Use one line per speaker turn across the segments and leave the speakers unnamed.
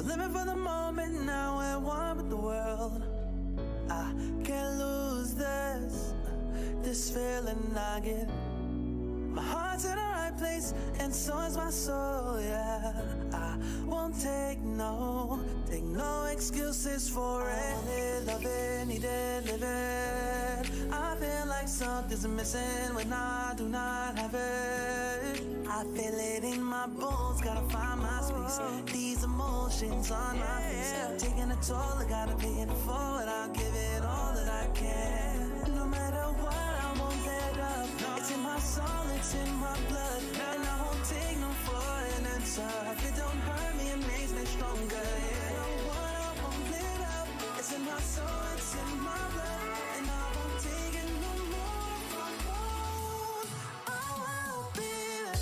we're living for the moment now, we're one with the world. I can't lose this feeling I get. My heart's in the right place, and so is my soul, yeah. I won't take no excuses for it. Love it, need it, live it. I feel like something's missing when I do not have it. I feel it in my bones, gotta find my space. These emotions on my face, taking a toll, I gotta pay it forward. I'll give it all that I can. No matter what, I won't let up. It's in my soul, it's in my blood, and I won't take no for an answer. If it don't hurt me, it makes me stronger. Yeah, no what, I won't let up. It's in my soul, it's in my blood, and I won't take it no more. I won't be there.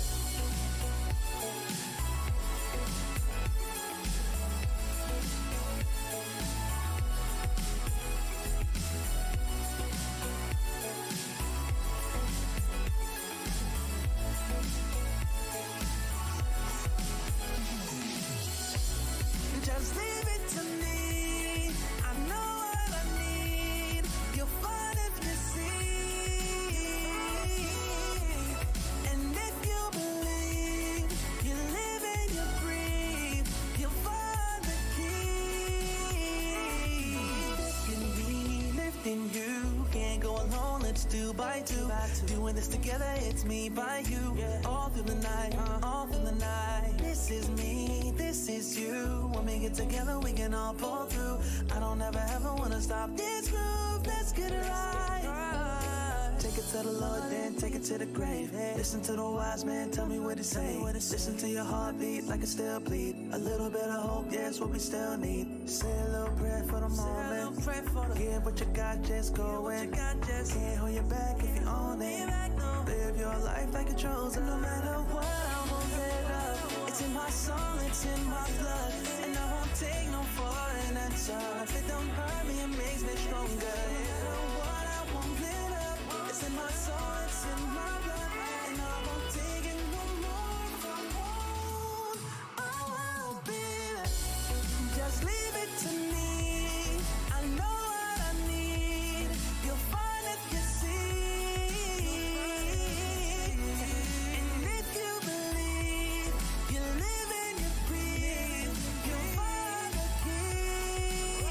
Just leave it to me. I know what I need. You'll find if you see. And if you believe, you live and you breathe, you'll find the key. Lifting me, lifting you. Can't go alone, let's do by two. Doing this together, it's me by you. All through the night, all through the night. This is me, this is you. When we get together, we can all pull through. I don't ever wanna stop this groove. Let's get it right. Take it to the Lord, then take it to the grave. Listen to the wise man, tell me what he say. Listen to your heartbeat like it still bleed. A little bit of hope, yeah, it's what we still need. Say a little prayer for the moment. Give what you got, just go in. Can't hold you back if you own it. Live your life like a chosen. No matter what, I won't let up. It's in my soul, it's in my blood, and I won't take no for an answer. If it don't hurt me, it makes me stronger. Yeah, no what, I won't let up. It's in my soul, it's in my blood, and I won't take it no more. I won't be there. Just leave it to me. I know what I need. You'll find if you see. And if you believe, you live and you breathe, you'll find the key.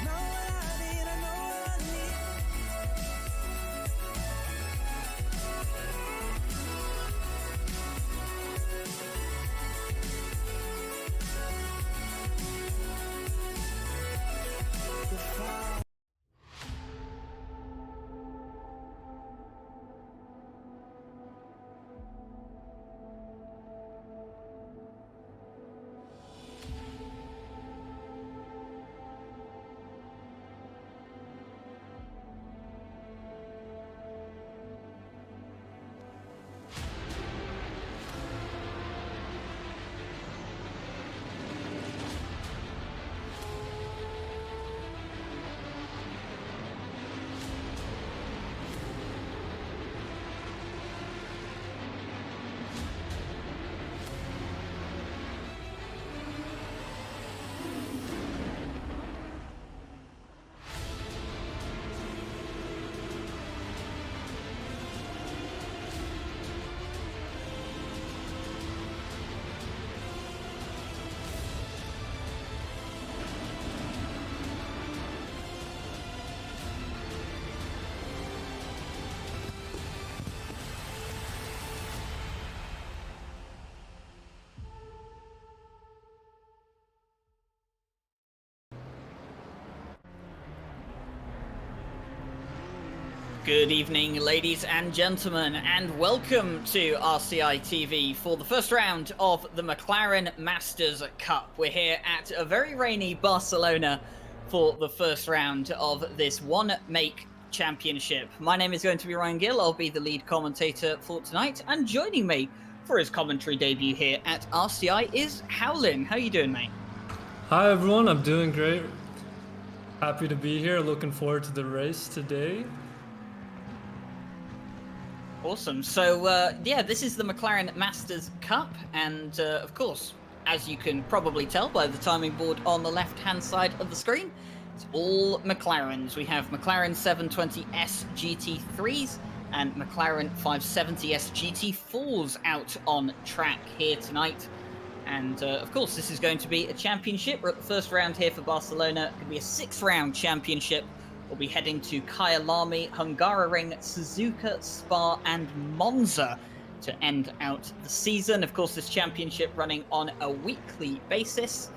Know what I need, I know what I need.
Good evening, ladies and gentlemen, and welcome to RCI TV for the first round of the McLaren Masters Cup. We're here at a very rainy Barcelona for the first round of this one-make championship. My name is going to be Ryan Gill. I'll be the lead commentator for tonight, and joining me for his commentary debut here at RCI is Howlin. How you doing, mate?
Hi, everyone. I'm doing great. Happy to be here. Looking forward to the race today.
Awesome. So, yeah, this is the McLaren Masters Cup, and of course, as you can probably tell by the timing board on the left-hand side of the screen, it's all McLarens. We have McLaren 720S GT3s and McLaren 570S GT4s out on track here tonight. And, of course, this is going to be a championship. We're at the first round here for Barcelona. It's going to be a 6-round championship. We'll be heading to Kyalami, Hungaroring, Suzuka, Spa, and Monza to end out the season. Of course, this championship running on a weekly basis,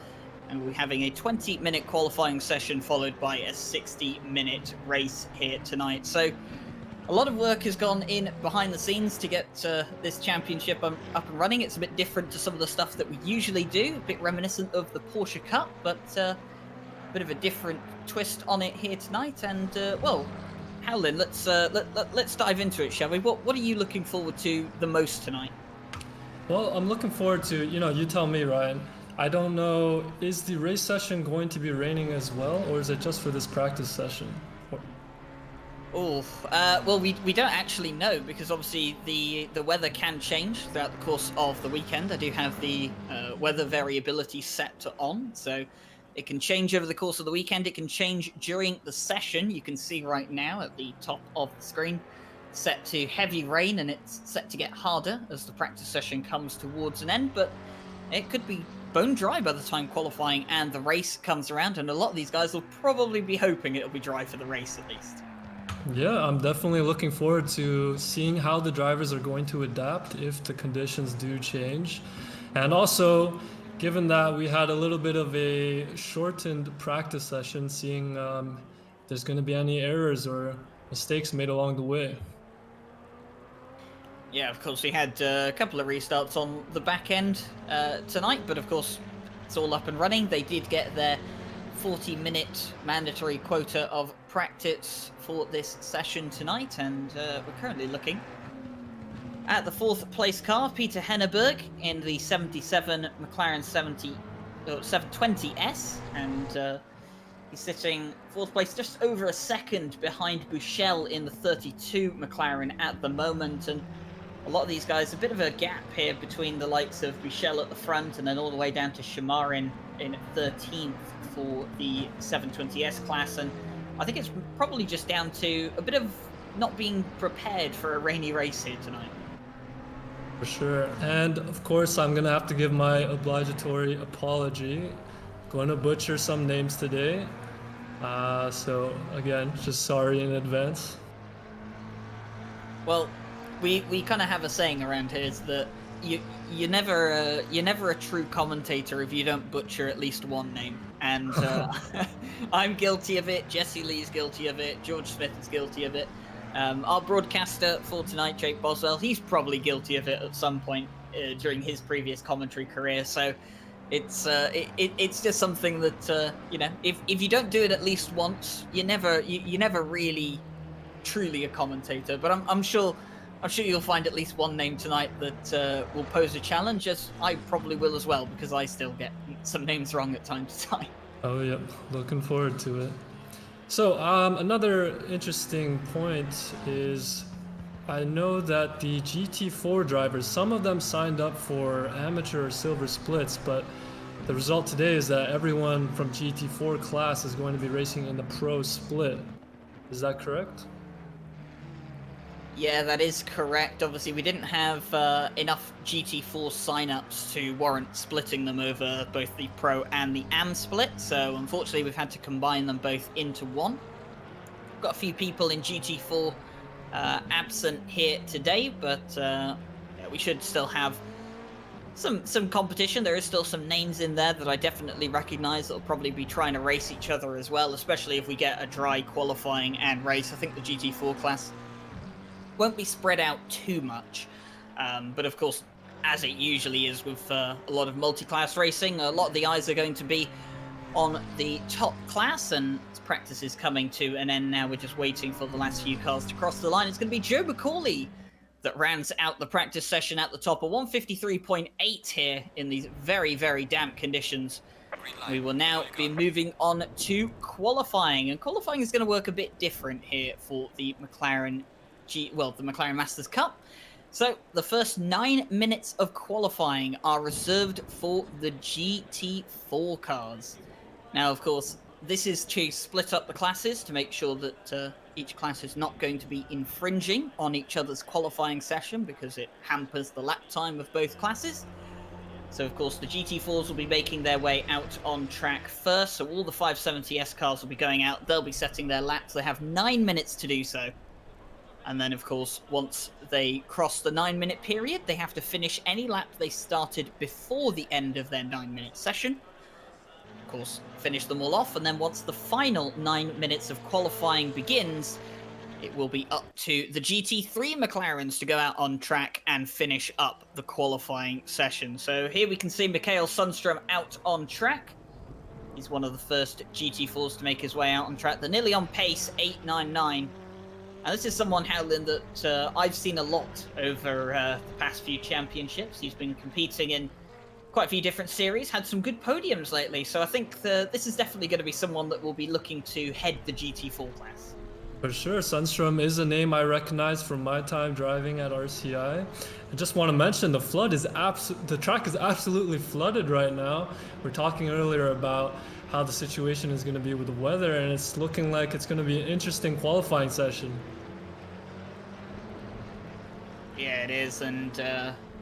and we'll be having a 20-minute qualifying session followed by a 60-minute race here tonight. So a lot of work has gone in behind the scenes to get this championship up and running. It's a bit different to some of the stuff that we usually do, a bit reminiscent of the Porsche Cup, but bit of a different twist on it here tonight. And well, Howlin, let's dive into it, shall we? What are you looking forward to the most tonight?
Well, I'm looking forward to, you tell me, Ryan. I don't know, is the race session going to be raining as well, or is it just for this practice session?
Oh, well, we don't actually know, because obviously the weather can change throughout the course of the weekend. I do have the weather variability set to on, so it can change over the course of the weekend. It can change during the session. You can see right now at the top of the screen, set to heavy rain, and it's set to get harder as the practice session comes towards an end, but it could be bone dry by the time qualifying and the race comes around, and a lot of these guys will probably be hoping it'll be dry for the race at least.
Yeah, I'm definitely looking forward to seeing how the drivers are going to adapt if the conditions do change. And also, given that we had a little bit of a shortened practice session, seeing if there's going to be any errors or mistakes made along the way.
Yeah, of course, we had a couple of restarts on the back end tonight, but of course, it's all up and running. They did get their 40-minute mandatory quota of practice for this session tonight, and we're currently looking at the 4th place car, Peter Henneberg, in the 77 McLaren 720S, and he's sitting 4th place, just over a second behind Buchel in the 32 McLaren at the moment. And a lot of these guys, a bit of a gap here between the likes of Buchel at the front and then all the way down to Shamarin in 13th for the 720S class. And I think it's probably just down to a bit of not being prepared for a rainy race here tonight.
For sure. And of course, I'm going to have to give my obligatory apology. Going to butcher some names today. So again, just sorry in advance.
Well, we kind of have a saying around here, is that you're never a true commentator if you don't butcher at least one name. And I'm guilty of it. Jesse Lee's guilty of it. George Smith is guilty of it. Our broadcaster for tonight, Jake Boswell, he's probably guilty of it at some point during his previous commentary career. So it's just something that if you don't do it at least once, you're never really truly a commentator. But I'm sure you'll find at least one name tonight that will pose a challenge, as I probably will as well, because I still get some names wrong at time to time.
Oh yeah, looking forward to it. So another interesting point is, I know that the GT4 drivers, some of them signed up for amateur or silver splits, but the result today is that everyone from GT4 class is going to be racing in the pro split. Is that correct?
Yeah, that is correct. Obviously, we didn't have enough GT4 sign-ups to warrant splitting them over both the Pro and the AM split, so unfortunately we've had to combine them both into one. Got a few people in GT4 absent here today, but yeah, we should still have some competition. There is still some names in there that I definitely recognize that will probably be trying to race each other as well, especially if we get a dry qualifying and race. I think the GT4 class won't be spread out too much, but of course, as it usually is with a lot of multi-class racing, a lot of the eyes are going to be on the top class, and practice is coming to an end now. We're just waiting for the last few cars to cross the line. It's going to be Joe McCauley that rounds out the practice session at the top, a 153.8 here in these very, very damp conditions. We will now be moving on to qualifying, and qualifying is going to work a bit different here for the McLaren the McLaren Masters Cup. So the first 9 minutes of qualifying are reserved for the GT4 cars. Now, of course, this is to split up the classes to make sure that each class is not going to be infringing on each other's qualifying session, because it hampers the lap time of both classes. So, of course, the GT4s will be making their way out on track first. So all the 570S cars will be going out. They'll be setting their laps. They have 9 minutes to do so. And then, of course, once they cross the 9-minute period, they have to finish any lap they started before the end of their 9-minute session. Of course, finish them all off. And then once the final 9 minutes of qualifying begins, it will be up to the GT3 McLarens to go out on track and finish up the qualifying session. So here we can see Mikael Sundström out on track. He's one of the first GT4s to make his way out on track. They're nearly on pace, 8.99. And this is someone, Howland, that I've seen a lot over the past few championships. He's been competing in quite a few different series, had some good podiums lately. So I think this is definitely going to be someone that will be looking to head the GT4 class.
For sure, Sundström is a name I recognize from my time driving at RCI. I just want to mention the track is absolutely flooded right now. We're talking earlier about how the situation is going to be with the weather, and it's looking like it's going to be an interesting qualifying session.
Yeah, it is, and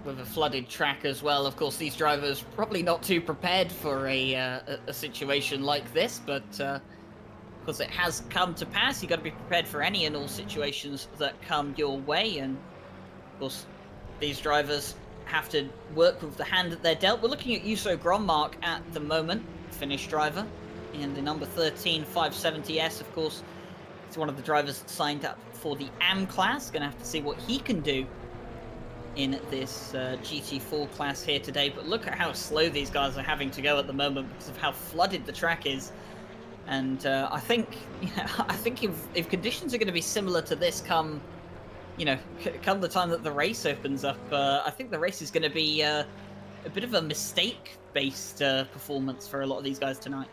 with a flooded track as well. Of course, these drivers probably not too prepared for a situation like this, but because it has come to pass, you've got to be prepared for any and all situations that come your way. And of course, these drivers have to work with the hand that they're dealt. We're looking at Juuso Grönmark at the moment, Finnish driver, in the number 13 570S. Of course, he's one of the drivers that signed up for the AM class. Going to have to see what he can do in this GT4 class here today. But look at how slow these guys are having to go at the moment because of how flooded the track is. And I think if conditions are going to be similar to this come the time that the race opens up, I think the race is going to be a bit of a mistake-based performance for a lot of these guys tonight.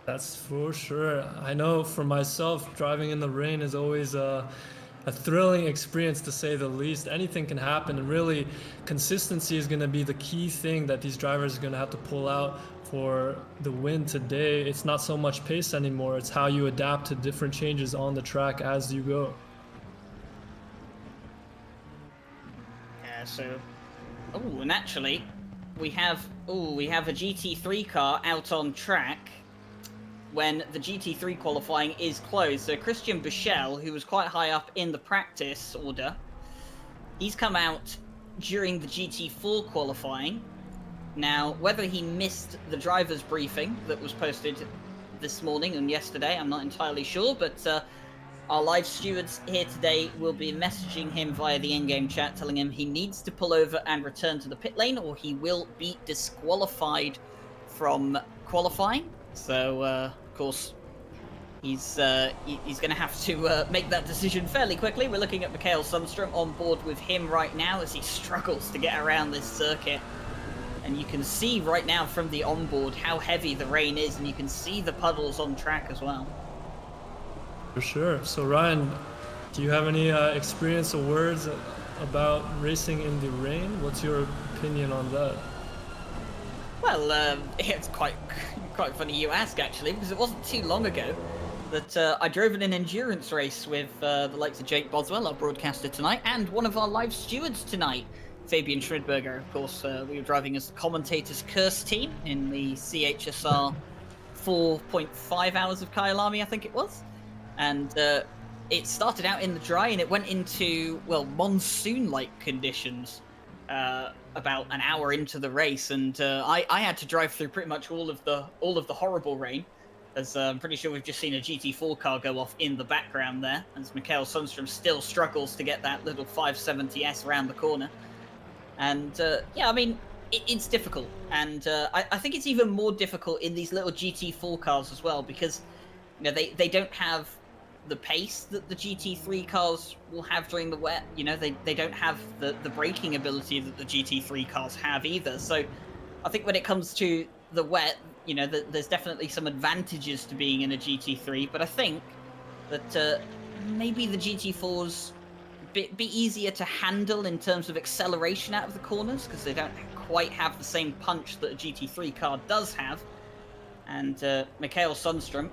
That's for sure. I know for myself, driving in the rain is always a thrilling experience, to say the least. Anything can happen, and really consistency is going to be the key thing that these drivers are going to have to pull out for the win today. It's not so much pace anymore, it's how you adapt to different changes on the track as you go.
Yeah, so and actually we have a GT3 car out on track when the GT3 qualifying is closed. So Christian Buchel, who was quite high up in the practice order, he's come out during the GT4 qualifying. Now, whether he missed the driver's briefing that was posted this morning and yesterday, I'm not entirely sure, but our live stewards here today will be messaging him via the in-game chat, telling him he needs to pull over and return to the pit lane, or he will be disqualified from qualifying. So, of course, he's going to have to make that decision fairly quickly. We're looking at Mikael Sundström on board with him right now as he struggles to get around this circuit. And you can see right now from the onboard how heavy the rain is, and you can see the puddles on track as well.
For sure. So Ryan, do you have any experience or words about racing in the rain? What's your opinion on that?
Well, it's quite funny you ask, actually, because it wasn't too long ago that I drove in an endurance race with the likes of Jake Boswell, our broadcaster tonight, and one of our live stewards tonight, Fabian Schridberger. Of course, we were driving as the commentator's curse team in the CHSR 4.5 hours of Kyalami, I think it was. And it started out in the dry, and it went into, well, monsoon-like conditions about an hour into the race. And I had to drive through pretty much all of the horrible rain, as I'm pretty sure we've just seen a GT4 car go off in the background there, as Mikael Sundström still struggles to get that little 570S around the corner. And yeah, I mean, it's difficult, and I think it's even more difficult in these little GT4 cars as well, because they don't have the pace that the GT3 cars will have during the wet. They don't have the braking ability that the GT3 cars have either. So I think when it comes to the wet, there's definitely some advantages to being in a GT3, but I think that maybe the GT4s bit easier to handle in terms of acceleration out of the corners, because they don't quite have the same punch that a GT3 car does have. And Mikael Sundstrom,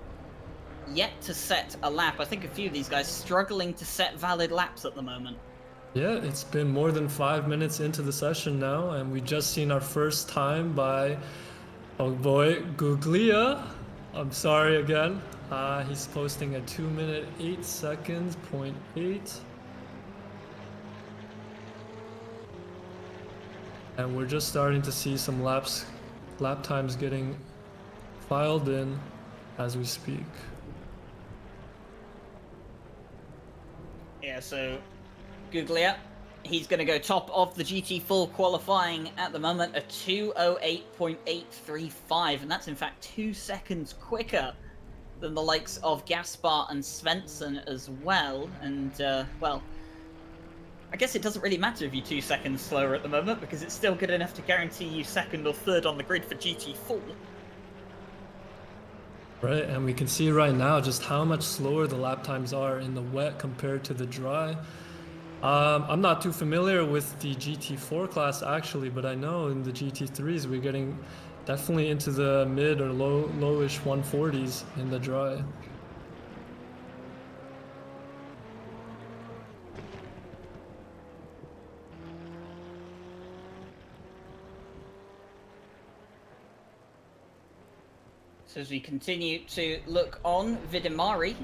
yet to set a lap. I think a few of these guys struggling to set valid laps at the moment.
Yeah, it's been more than 5 minutes into the session now, and we just seen our first time by, oh boy, Guglia. I'm sorry again. He's posting a 2 minute 8 seconds, 0.8. And we're just starting to see some lap times getting filed in as we speak.
Yeah, so Guglia, he's going to go top of the GT4 qualifying at the moment, a 2:08.835, and that's in fact 2 seconds quicker than the likes of Gaspar and Svensson as well. And, well, I guess it doesn't really matter if you're 2 seconds slower at the moment, because it's still good enough to guarantee you second or third on the grid for GT4.
Right, and we can see right now just how much slower the lap times are in the wet compared to the dry. I'm not too familiar with the GT4 class actually, but I know in the GT3s we're getting definitely into the mid or lowish 140s in the dry.
So as we continue to look on, Vidimari,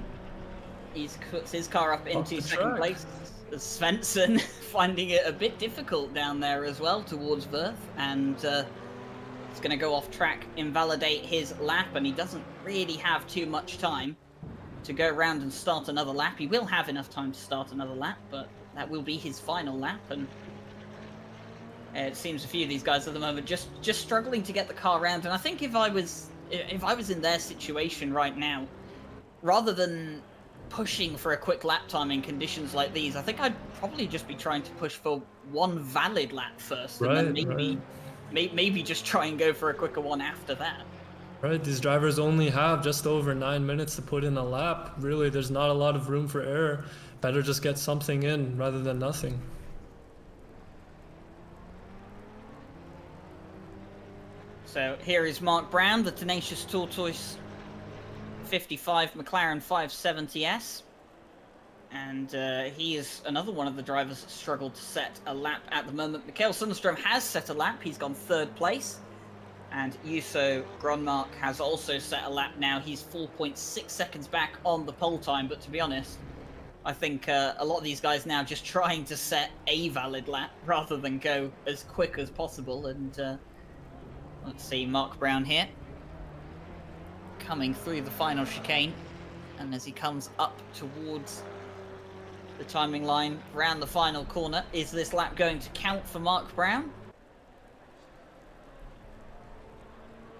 he's puts his car up into second place. Svensson finding it a bit difficult down there as well towards Verth, and he's going to go off track, invalidate his lap, and he doesn't really have too much time to go around and start another lap. He will have enough time to start another lap, but that will be his final lap, and it seems a few of these guys at the moment just struggling to get the car around. And I think if I was in their situation right now, rather than pushing for a quick lap time in conditions like these, I think I'd probably just be trying to push for one valid lap first, and then maybe just try and go for a quicker one after that.
Right, these drivers only have just over 9 minutes to put in a lap. Really, there's not a lot of room for error. Better just get something in rather than nothing.
So here is Mark Brown, the tenacious tortoise 55 McLaren 570S. And he is another one of the drivers that struggled to set a lap at the moment. Mikael Sundstrom has set a lap. He's gone third place. And Juuso Gronmark has also set a lap now. He's 4.6 seconds back on the pole time. But to be honest, I think a lot of these guys now just trying to set a valid lap rather than go as quick as possible. And let's see, Mark Brown here, coming through the final chicane, and as he comes up towards the timing line around the final corner, is this lap going to count for Mark Brown?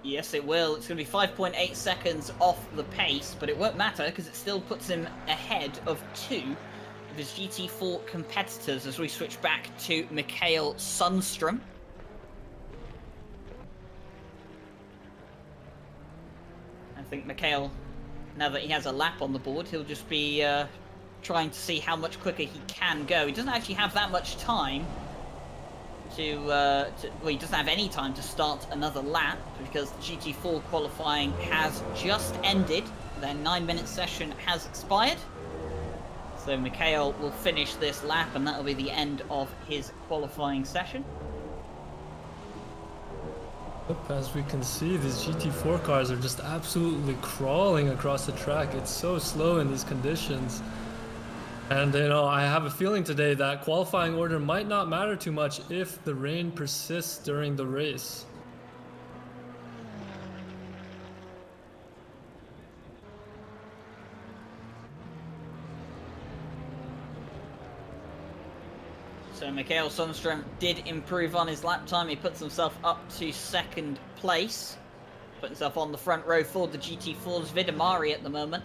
Yes, it will. It's going to be 5.8 seconds off the pace, but it won't matter because it still puts him ahead of two of his GT4 competitors as we switch back to Mikael Sundstrom. I think Mikael, now that he has a lap on the board, he'll just be trying to see how much quicker he can go. He doesn't actually have that much time well, he doesn't have any time to start another lap because the GT4 qualifying has just ended. Their 9-minute session has expired. So Mikael will finish this lap and that'll be the end of his qualifying session.
As we can see, these GT4 cars are just absolutely crawling across the track. It's so slow in these conditions. And, you know, I have a feeling today that qualifying order might not matter too much if the rain persists during the race.
So Mikael Sundstrom did improve on his lap time. He puts himself up to second place. Put himself on the front row for the GT4's Vidimari at the moment.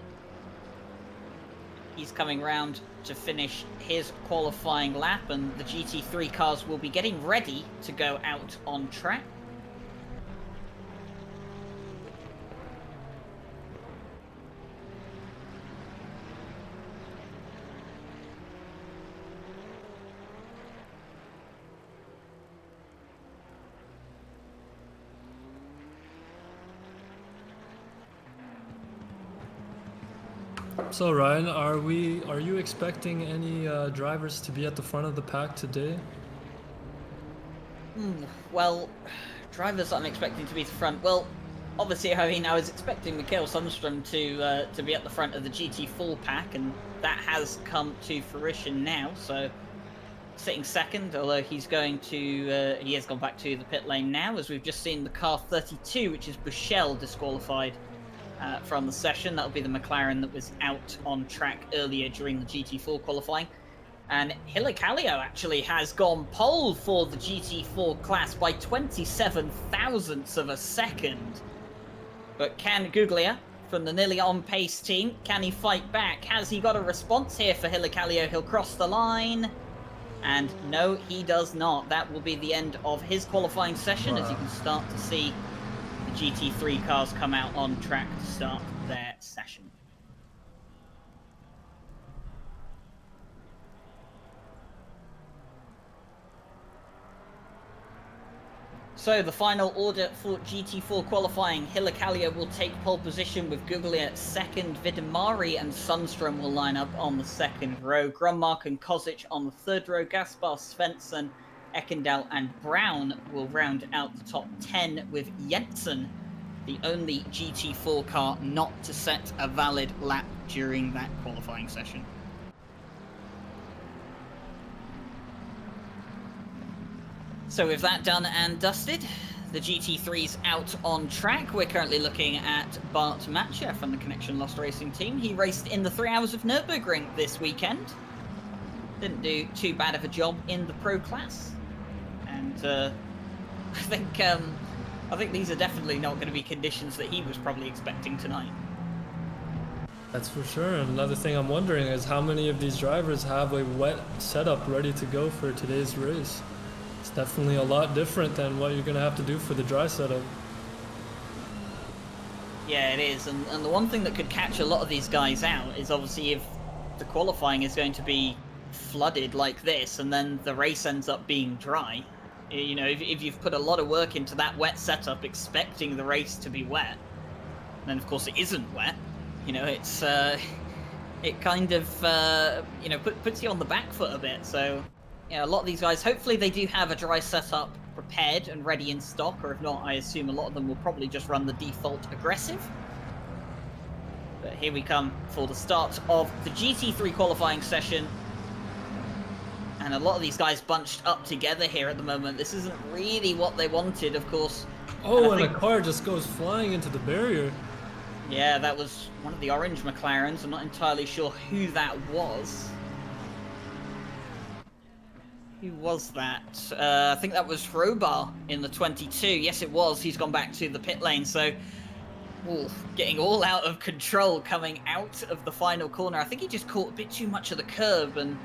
He's coming round to finish his qualifying lap, and the GT3 cars will be getting ready to go out on track.
So Ryan, are you expecting any drivers to be at the front of the pack today?
Well, drivers I'm expecting to be at the front. Well, obviously, I mean, I was expecting Mikael Sundström to be at the front of the GT4 pack, and that has come to fruition now. So, sitting second, although he has gone back to the pit lane now, as we've just seen the car 32, which is Bushell, disqualified from the session. That'll be the McLaren that was out on track earlier during the GT4 qualifying. And Hilicalio actually has gone pole for the GT4 class by 27 thousandths of a second. But can Guglia from the nearly on pace team, can he fight back? Has he got a response here for Hilicalio? He'll cross the line. And no, he does not. That will be the end of his qualifying session, as you can start to see the GT3 cars come out on track to start their session. So the final order for GT4 qualifying: Hilicalio will take pole position with Guglia second, Vidimari and Sundström will line up on the second row, Grunmark and Kozic on the third row, Gaspar, Svensson, Ekendal and Brown will round out the top 10, with Jensen the only GT4 car not to set a valid lap during that qualifying session. So with that done and dusted, the GT3's out on track. We're currently looking at Bart Matcher from the Connection Lost Racing team. He raced in the 3 Hours of Nürburgring this weekend. Didn't do too bad of a job in the pro class. And I think these are definitely not going to be conditions that he was probably expecting tonight.
That's for sure. And another thing I'm wondering is how many of these drivers have a wet setup ready to go for today's race. It's definitely a lot different than what you're going to have to do for the dry setup.
Yeah, it is. And the one thing that could catch a lot of these guys out is obviously if the qualifying is going to be flooded like this and then the race ends up being dry. You know, if you've put a lot of work into that wet setup expecting the race to be wet, then of course it isn't wet. You know, it's it kind of you know, puts you on the back foot a bit. So yeah, a lot of these guys, hopefully they do have a dry setup prepared and ready in stock, or if not, I assume a lot of them will probably just run the default aggressive. But here we come for the start of the GT3 qualifying session. And a lot of these guys bunched up together here at the moment. This isn't really what they wanted, of course.
Oh, and a car just goes flying into the barrier.
Yeah, that was one of the orange McLarens. I'm not entirely sure who that was. Who was that? I think that was Robar in the 22. Yes, it was. He's gone back to the pit lane. So, getting all out of control coming out of the final corner. I think he just caught a bit too much of the curb, and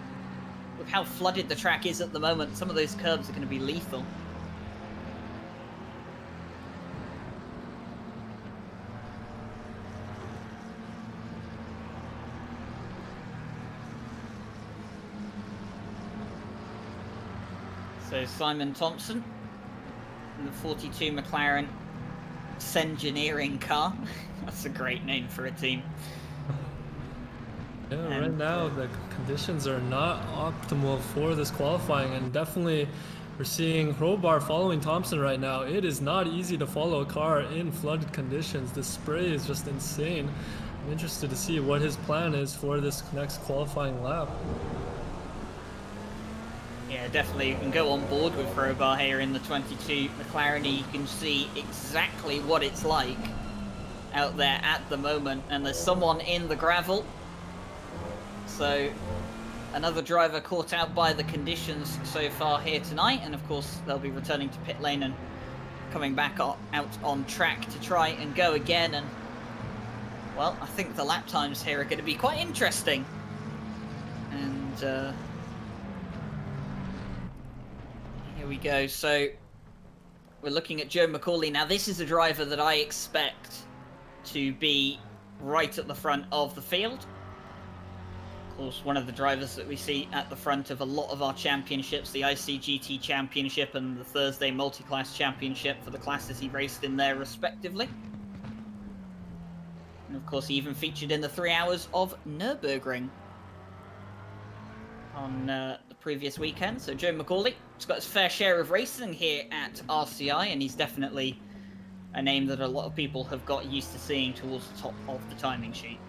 with how flooded the track is at the moment, some of those curbs are going to be lethal. So Simon Thompson in the 42 McLaren Sengineering car. That's a great name for a team.
Yeah, right now the conditions are not optimal for this qualifying, and definitely we're seeing Robar following Thompson right now. It is not easy to follow a car in flooded conditions. The spray is just insane. I'm interested to see what his plan is for this next qualifying lap.
Yeah, definitely. You can go on board with Robar here in the 22 McLaren. You can see exactly what it's like out there at the moment, and there's someone in the gravel. So another driver caught out by the conditions so far here tonight, and of course they'll be returning to pit lane and coming back out on track to try and go again. And well, I think the lap times here are going to be quite interesting. And here we go. So we're looking at Joe McCauley. Now this is a driver that I expect to be right at the front of the field. Of course, one of the drivers that we see at the front of a lot of our championships, the ICGT Championship and the Thursday Multi-Class Championship, for the classes he raced in there respectively. And of course, he even featured in the 3 hours of Nürburgring on the previous weekend. So Joe McCauley has got his fair share of racing here at RCI, and he's definitely a name that a lot of people have got used to seeing towards the top of the timing sheet.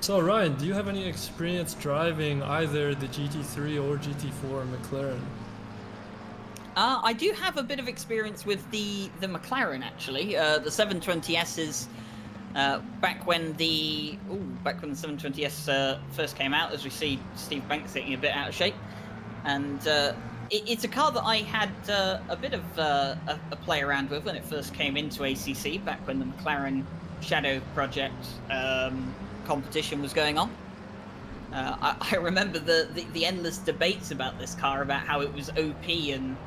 So Ryan, do you have any experience driving either the GT3 or GT4 McLaren?
I do have a bit of experience with the McLaren, actually. The 720S's, back when the 720S first came out, as we see Steve Banks getting a bit out of shape, and it's a car that I had a bit of a play around with when it first came into ACC, back when the McLaren Shadow Project competition was going on. I remember the endless debates about this car, about how it was OP and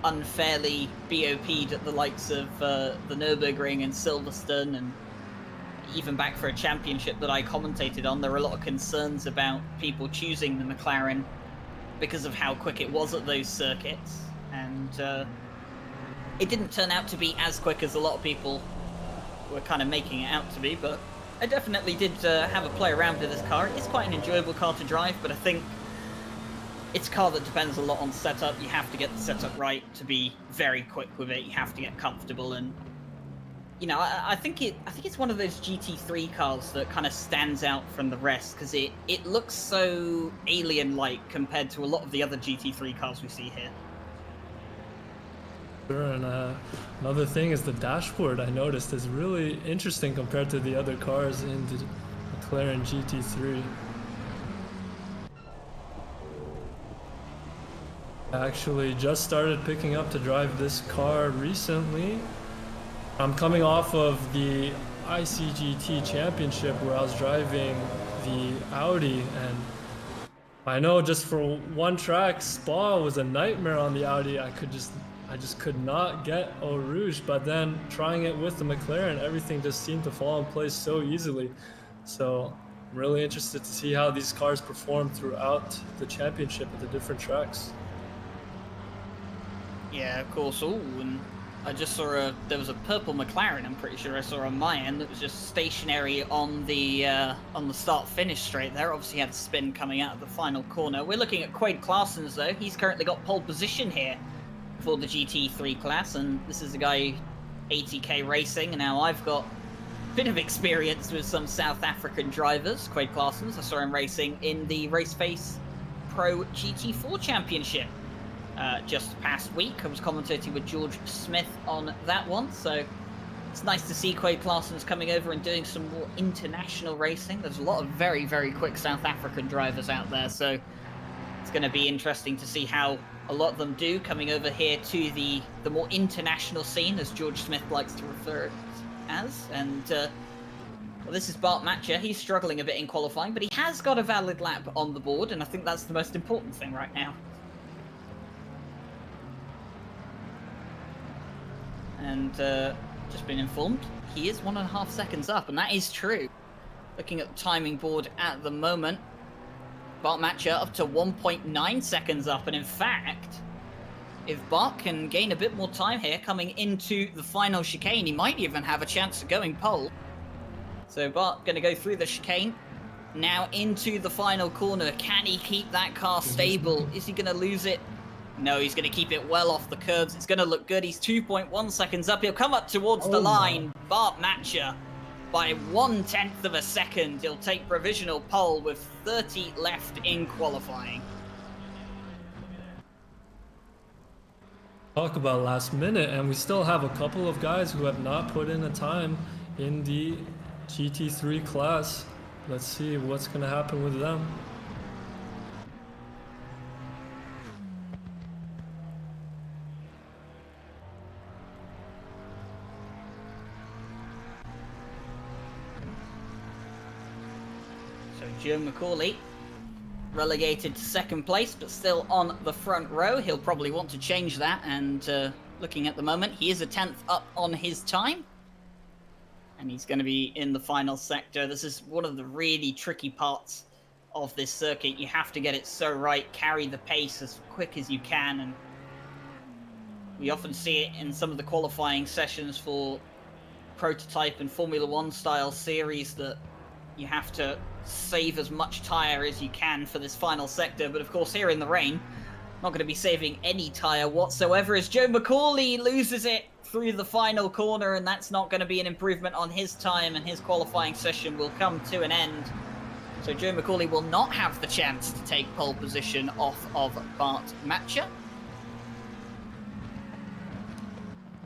unfairly BOP'd at the likes of the Nürburgring and Silverstone, and even back for a championship that I commentated on, there were a lot of concerns about people choosing the McLaren because of how quick it was at those circuits, and it didn't turn out to be as quick as a lot of people were kind of making it out to be, but I definitely did have a play around with this car. It's quite an enjoyable car to drive, but I think it's a car that depends a lot on setup. You have to get the setup right to be very quick with it. You have to get comfortable, and you know, I think it's one of those GT3 cars that kind of stands out from the rest because it looks so alien-like compared to a lot of the other GT3 cars we see here.
Sure, and another thing is the dashboard I noticed is really interesting compared to the other cars in the McLaren GT3. I actually just started picking up to drive this car recently. I'm coming off of the ICGT championship where I was driving the Audi, and I know just for one track, Spa was a nightmare on the Audi. I just could not get Eau Rouge, but then trying it with the McLaren, everything just seemed to fall in place so easily. So I'm really interested to see how these cars perform throughout the championship at the different tracks.
Yeah, of course. Oh, and I just saw there was a purple McLaren, I'm pretty sure I saw on my end, that was just stationary on the start-finish straight there. Obviously had a spin coming out of the final corner. We're looking at Quaid Clarson's though. He's currently got pole position here for the GT3 class, and this is a guy 80k racing, and now I've got a bit of experience with some South African drivers. Quaid Clarson's, I saw him racing in the Raceface Pro GT4 Championship just past week. I was commentating with George Smith on that one, so it's nice to see Quaid Clarson's coming over and doing some more international racing. There's a lot of very, very quick South African drivers out there, so it's going to be interesting to see how a lot of them do coming over here to the more international scene, as George Smith likes to refer it as. And well, this is Bart Matcher. He's struggling a bit in qualifying, but he has got a valid lap on the board, and I think that's the most important thing right now. And just been informed, he is 1.5 seconds up, and that is true. Looking at the timing board at the moment, Bart Matcher up to 1.9 seconds up, and in fact, if Bart can gain a bit more time here coming into the final chicane, he might even have a chance of going pole. So Bart going to go through the chicane, now into the final corner. Can he keep that car stable? Is he going to lose it? No, he's going to keep it well off the curbs. It's going to look good. He's 2.1 seconds up. He'll come up towards the line. Bart Matcher by 1/10 of a second. He'll take provisional pole with 30 left in qualifying.
Talk about last minute, and we still have a couple of guys who have not put in a time in the GT3 class. Let's see what's going to happen with them.
Joe McCauley relegated to second place, but still on the front row. He'll probably want to change that, and looking at the moment, he is a 10th up on his time, and he's going to be in the final sector. This is one of the really tricky parts of this circuit. You have to get it so right, carry the pace as quick as you can, and we often see it in some of the qualifying sessions for prototype and Formula One style series that you have to save as much tyre as you can for this final sector. But of course, here in the rain, not going to be saving any tyre whatsoever as Joe McCauley loses it through the final corner, and that's not going to be an improvement on his time, and his qualifying session will come to an end. So Joe McCauley will not have the chance to take pole position off of Bart Matcher.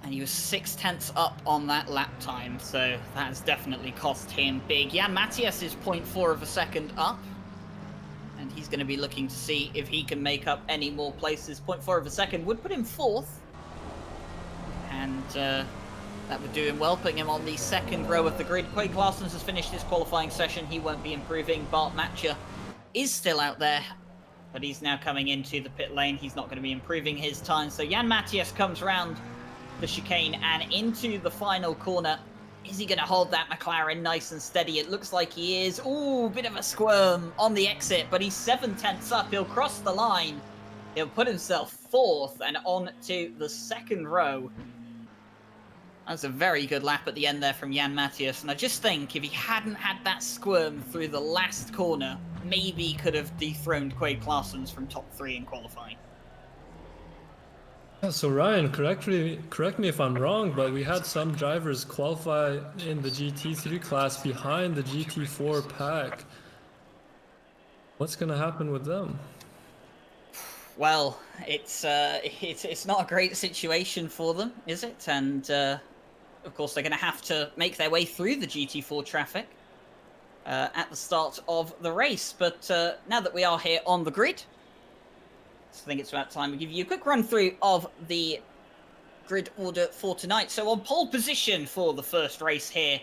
And he was 6/10 up on that lap time, so that has definitely cost him big. Jan Matthias is 0.4 of a second up, and he's going to be looking to see if he can make up any more places. 0.4 of a second would put him 4th, and that would do him well, putting him on the 2nd row of the grid. Quade Claessens has finished his qualifying session. He won't be improving. Bart Matcher is still out there, but he's now coming into the pit lane. He's not going to be improving his time, so Jan Matthias comes round the chicane and into the final corner. Is he going to hold that McLaren nice and steady? It looks like he is. Ooh, bit of a squirm on the exit, but he's 7/10 up. He'll cross the line. He'll put himself 4th and on to the 2nd row. That's a very good lap at the end there from Jan Matthias, and I just think if he hadn't had that squirm through the last corner, maybe he could have dethroned Quade Claessens from top 3 in qualifying.
So Ryan, correct me if I'm wrong, but we had some drivers qualify in the GT3 class behind the GT4 pack. What's going to happen with them?
Well, it's not a great situation for them, is it? And of course, they're going to have to make their way through the GT4 traffic at the start of the race. But now that we are here on the grid, I think it's about time we give you a quick run through of the grid order for tonight. So on pole position for the first race here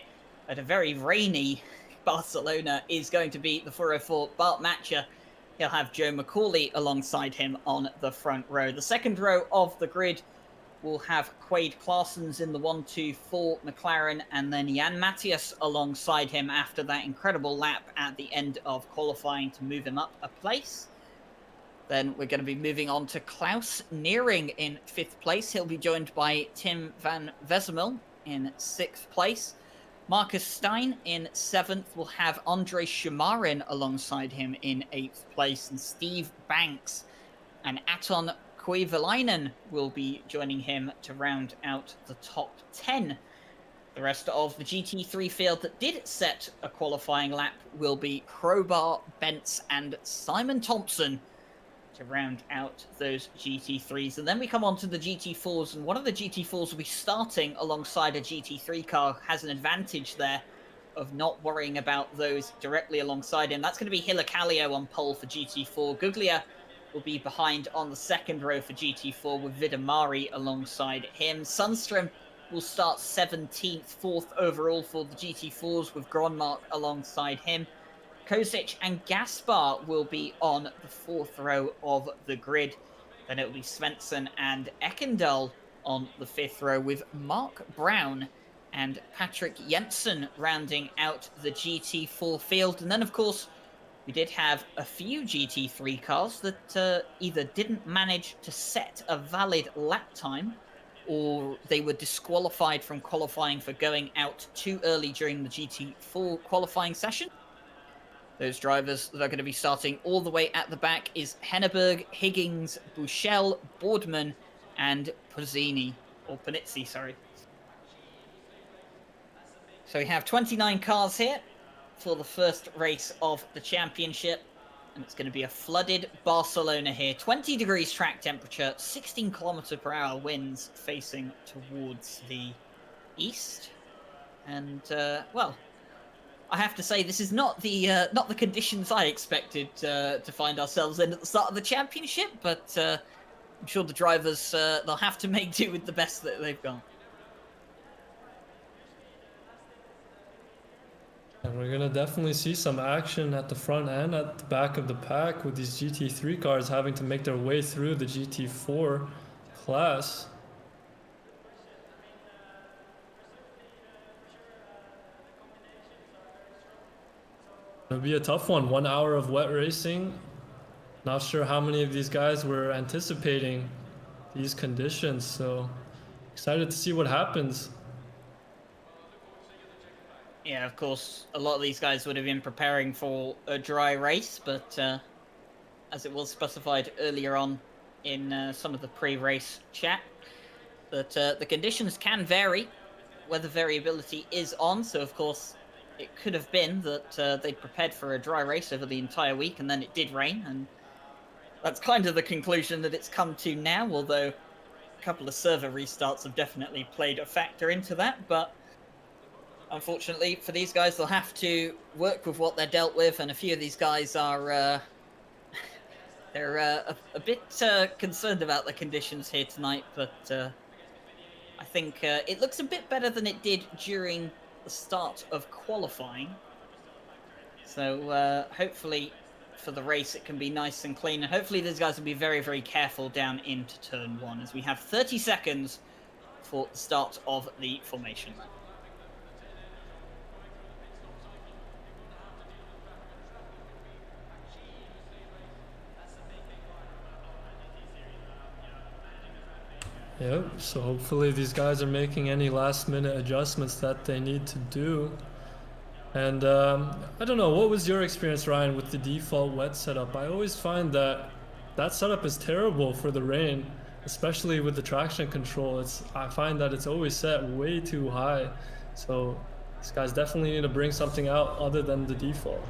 at a very rainy Barcelona is going to be the 404 Bart Matcher. He'll have Joe McCauley alongside him on the front row. The 2nd row of the grid will have Quade Claessens in the 124 McLaren, and then Jan Matthias alongside him after that incredible lap at the end of qualifying to move him up a place. Then we're going to be moving on to Klaus Neering in 5th place. He'll be joined by Tim van Wesemel in 6th place. Marcus Stein in 7th. We'll have Andre Shamarin alongside him in 8th place. And Steve Banks and Aton Koivalainen will be joining him to round out the top 10. The rest of the GT3 field that did set a qualifying lap will be Crowbar, Bentz and Simon Thompson to round out those GT3s. And then we come on to the GT4s, and one of the GT4s will be starting alongside a GT3 car. Has an advantage there of not worrying about those directly alongside him. That's going to be Hilacalio on pole for GT4. Guglia will be behind on the 2nd row for GT4 with Vidamari alongside him. Sundström will start 17th, 4th overall for the GT4s with Gronmark alongside him. Kosic and Gaspar will be on the 4th row of the grid. Then it will be Svensson and Eckendal on the 5th row with Mark Brown and Patrick Jensen rounding out the GT4 field. And then, of course, we did have a few GT3 cars that either didn't manage to set a valid lap time or they were disqualified from qualifying for going out too early during the GT4 qualifying session. Those drivers that are going to be starting all the way at the back is Henneberg, Higgins, Buchel, Boardman, and Panizzi, sorry. So we have 29 cars here for the first race of the championship. And it's going to be a flooded Barcelona here. 20 degrees track temperature, 16 km/h winds facing towards the east. And, well, I have to say, this is not the conditions I expected to find ourselves in at the start of the championship, but I'm sure the drivers, they'll have to make do with the best that they've got.
And we're going to definitely see some action at the front and at the back of the pack with these GT3 cars having to make their way through the GT4 class. It'll be a tough one. 1 hour of wet racing. Not sure how many of these guys were anticipating these conditions, so excited to see what happens.
Yeah, of course, a lot of these guys would have been preparing for a dry race, but as it was specified earlier on in some of the pre-race chat, that the conditions can vary. Weather variability is on, so of course it could have been that they'd prepared for a dry race over the entire week and then it did rain, and that's kind of the conclusion that it's come to now, although a couple of server restarts have definitely played a factor into that. But unfortunately for these guys, they'll have to work with what they're dealt with, and a few of these guys are they're a bit concerned about the conditions here tonight, but I think it looks a bit better than it did during the start of qualifying. So hopefully for the race it can be nice and clean, and hopefully these guys will be very, very careful down into turn 1, as we have 30 seconds for the start of the formation lap.
Yep, so hopefully these guys are making any last minute adjustments that they need to do. And I don't know, what was your experience, Ryan, with the default wet setup? I always find that that setup is terrible for the rain, especially with the traction control. I find that it's always set way too high. So these guys definitely need to bring something out other than the default.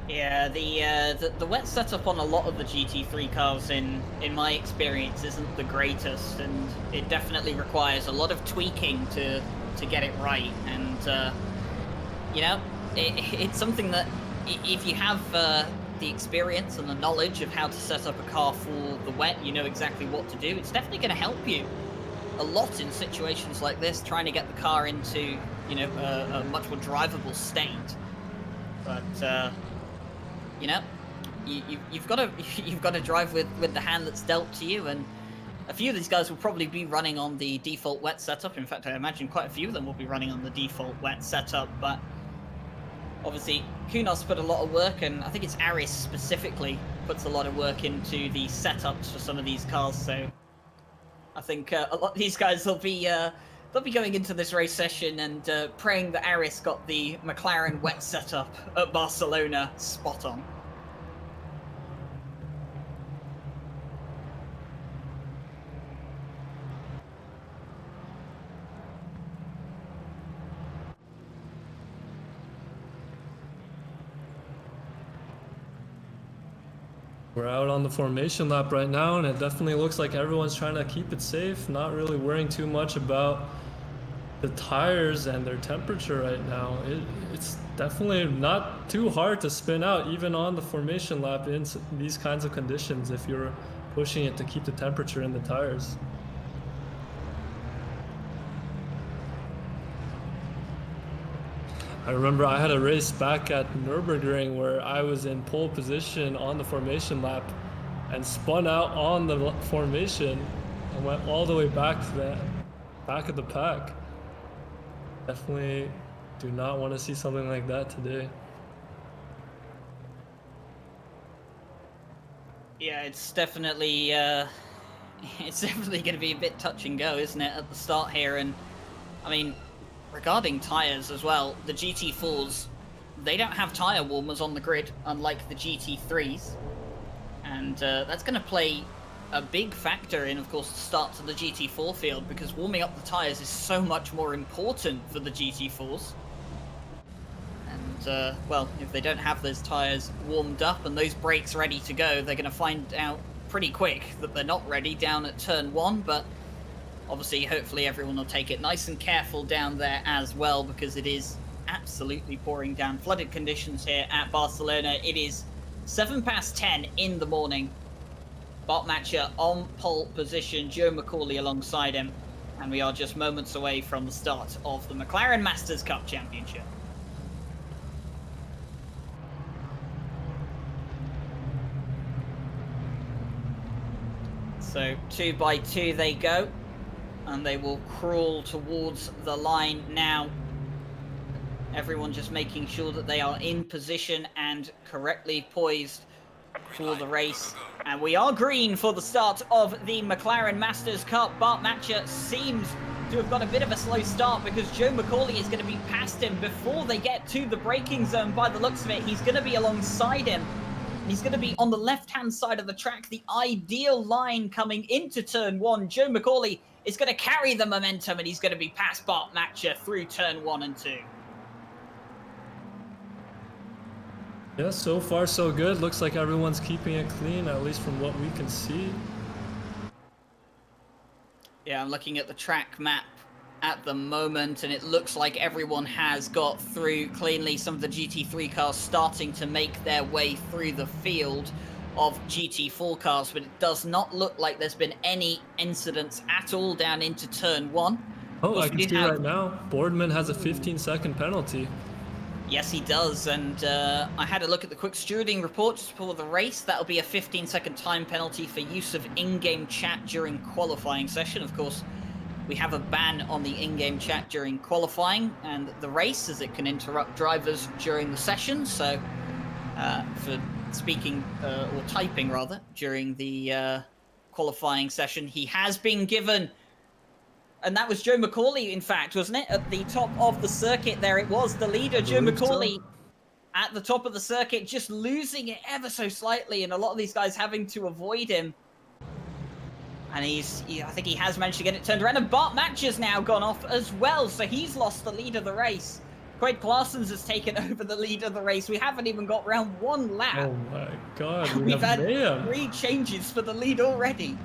Yeah, the wet setup on a lot of the GT3 cars, in my experience, isn't the greatest, and it definitely requires a lot of tweaking to get it right. And you know, it's something that if you have the experience and the knowledge of how to set up a car for the wet, you know exactly what to do. It's definitely going to help you a lot in situations like this, trying to get the car into, you know, a much more drivable state. But you know, you've got to drive with the hand that's dealt to you, and a few of these guys will probably be running on the default wet setup. In fact, I imagine quite a few of them will be running on the default wet setup. But obviously, Kunos put a lot of work, and I think it's Aris specifically puts a lot of work into the setups for some of these cars. So I think a lot of these guys will be going into this race session and praying that Aris got the McLaren wet setup at Barcelona spot on.
We're out on the formation lap right now, and it definitely looks like everyone's trying to keep it safe, not really worrying too much about the tires and their temperature right now. It's definitely not too hard to spin out, even on the formation lap in these kinds of conditions, if you're pushing it to keep the temperature in the tires. I remember I had a race back at Nürburgring where I was in pole position on the formation lap and spun out on the formation and went all the way back to the back of the pack. Definitely do not want to see something like that today.
Yeah, it's definitely going to be a bit touch and go, isn't it, at the start here? And I mean, regarding tires as well, the GT4s, they don't have tire warmers on the grid, unlike the GT3s, and that's going to play a big factor in, of course, the start to the GT4 field, because warming up the tires is so much more important for the GT4s. And well, if they don't have those tires warmed up and those brakes ready to go, they're going to find out pretty quick that they're not ready down at turn 1. But obviously, hopefully everyone will take it nice and careful down there as well, because it is absolutely pouring down. Flooded conditions here at Barcelona. It is 10:07 in the morning. Bot Matcher on pole position, Joe McCauley alongside him, and we are just moments away from the start of the McLaren Masters Cup Championship. So 2 by 2 they go, and they will crawl towards the line now. Everyone just making sure that they are in position and correctly poised for the race. And we are green for the start of the McLaren Masters Cup. Bart Matcher seems to have got a bit of a slow start because Joe McCauley is going to be past him before they get to the braking zone. By the looks of it, he's going to be alongside him. He's going to be on the left-hand side of the track, the ideal line coming into turn 1. Joe McCauley is going to carry the momentum, and he's going to be past Bart Matcher through turn 1 and 2.
Yeah, so far so good. Looks like everyone's keeping it clean, at least from what we can see.
Yeah, I'm looking at the track map at the moment, and it looks like everyone has got through cleanly. Some of the GT3 cars starting to make their way through the field of GT4 cars, but it does not look like there's been any incidents at all down into turn 1.
Oh, I can see right now, Boardman has a 15-second penalty.
Yes, he does, and I had a look at the quick stewarding report just before the race. That'll be a 15-second time penalty for use of in-game chat during qualifying session. Of course, we have a ban on the in-game chat during qualifying and the race, as it can interrupt drivers during the session. So, for speaking, or typing rather, during the qualifying session, he has been given... And that was Joe McCauley, in fact, wasn't it? At the top of the circuit there it was. The leader, Joe McCauley, at the top of the circuit, just losing it ever so slightly. And a lot of these guys having to avoid him. And I think he has managed to get it turned around. And Bart Matcher's now gone off as well. So he's lost the lead of the race. Quaid Claessens has taken over the lead of the race. We haven't even got round 1 lap.
Oh my God,
We've had 3 changes for the lead already.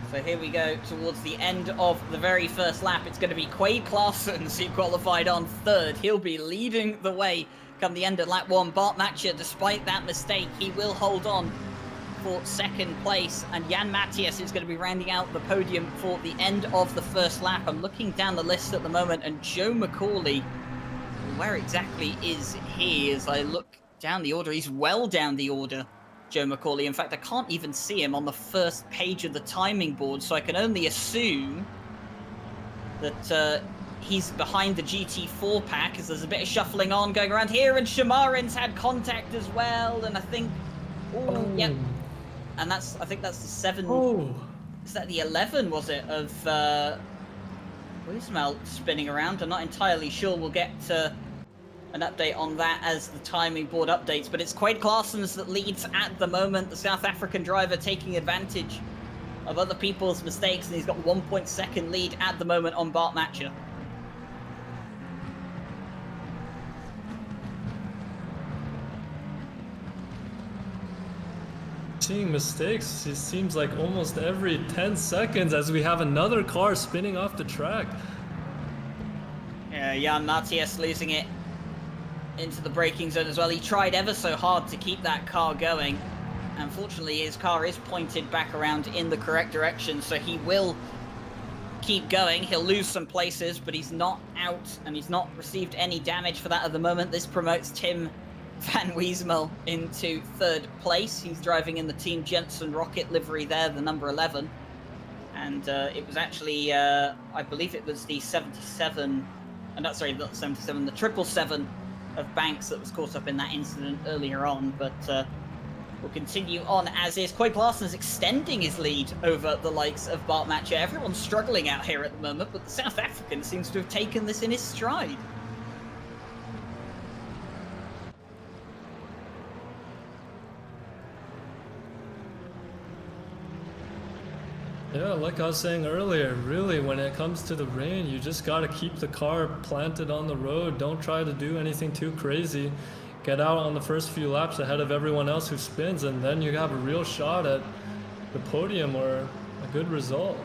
So here we go towards the end of the very first lap. It's going to be Quaid Claessens who qualified on 3rd. He'll be leading the way come the end of lap 1. Bart Matcher, despite that mistake, he will hold on for 2nd place. And Jan Matthias is going to be rounding out the podium for the end of the first lap. I'm looking down the list at the moment, and Joe McCauley, where exactly is he as I look down the order? He's well down the order, Joe McCauley. In fact, I can't even see him on the first page of the timing board, so I can only assume that he's behind the GT4 pack, as there's a bit of shuffling on going around here, and Shamarin's had contact as well, and I think... Yep. And I think that's the 7... Oh. Is that the 11, was it, of Wismel spinning around? I'm not entirely sure. We'll get an update on that as the timing board updates, but it's Quaid Claessens that leads at the moment, the South African driver taking advantage of other people's mistakes, and he's got 1.2 lead at the moment on Bart Matcher.
Seeing mistakes, it seems like almost every 10 seconds as we have another car spinning off the track.
Yeah, Jan Matthias losing it into the braking zone as well. He tried ever so hard to keep that car going. Unfortunately, his car is pointed back around in the correct direction, so he will keep going. He'll lose some places, but he's not out, and he's not received any damage for that at the moment. This promotes Tim van Wismel into 3rd place. He's driving in the Team Jensen Rocket livery there, the number 11. And it was actually, I believe it was the 77, sorry, not the 77, the 777 of Banks that was caught up in that incident earlier on, but we'll continue on as is. Quaid Claessens extending his lead over the likes of Bart Matcher. Everyone's struggling out here at the moment, but the South African seems to have taken this in his stride.
Yeah, like I was saying earlier, really, when it comes to the rain, you just got to keep the car planted on the road. Don't try to do anything too crazy. Get out on the first few laps ahead of everyone else who spins, and then you have a real shot at the podium or a good result.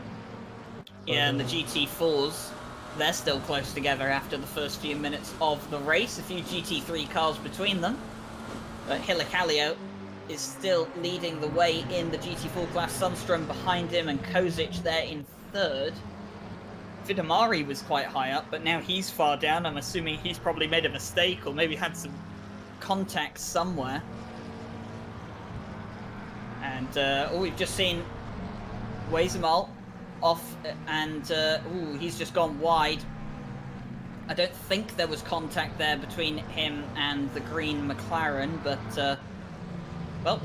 Yeah, and the GT4s, they're still close together after the first few minutes of the race. A few GT3 cars between them. But Hilakalio is still leading the way in the GT4 class. Sundstrom behind him, and Kozic there in 3rd. Vidamari was quite high up, but now he's far down. I'm assuming he's probably made a mistake or maybe had some contact somewhere. And we've just seen Wayzemal off, and he's just gone wide. I don't think there was contact there between him and the green McLaren, but well,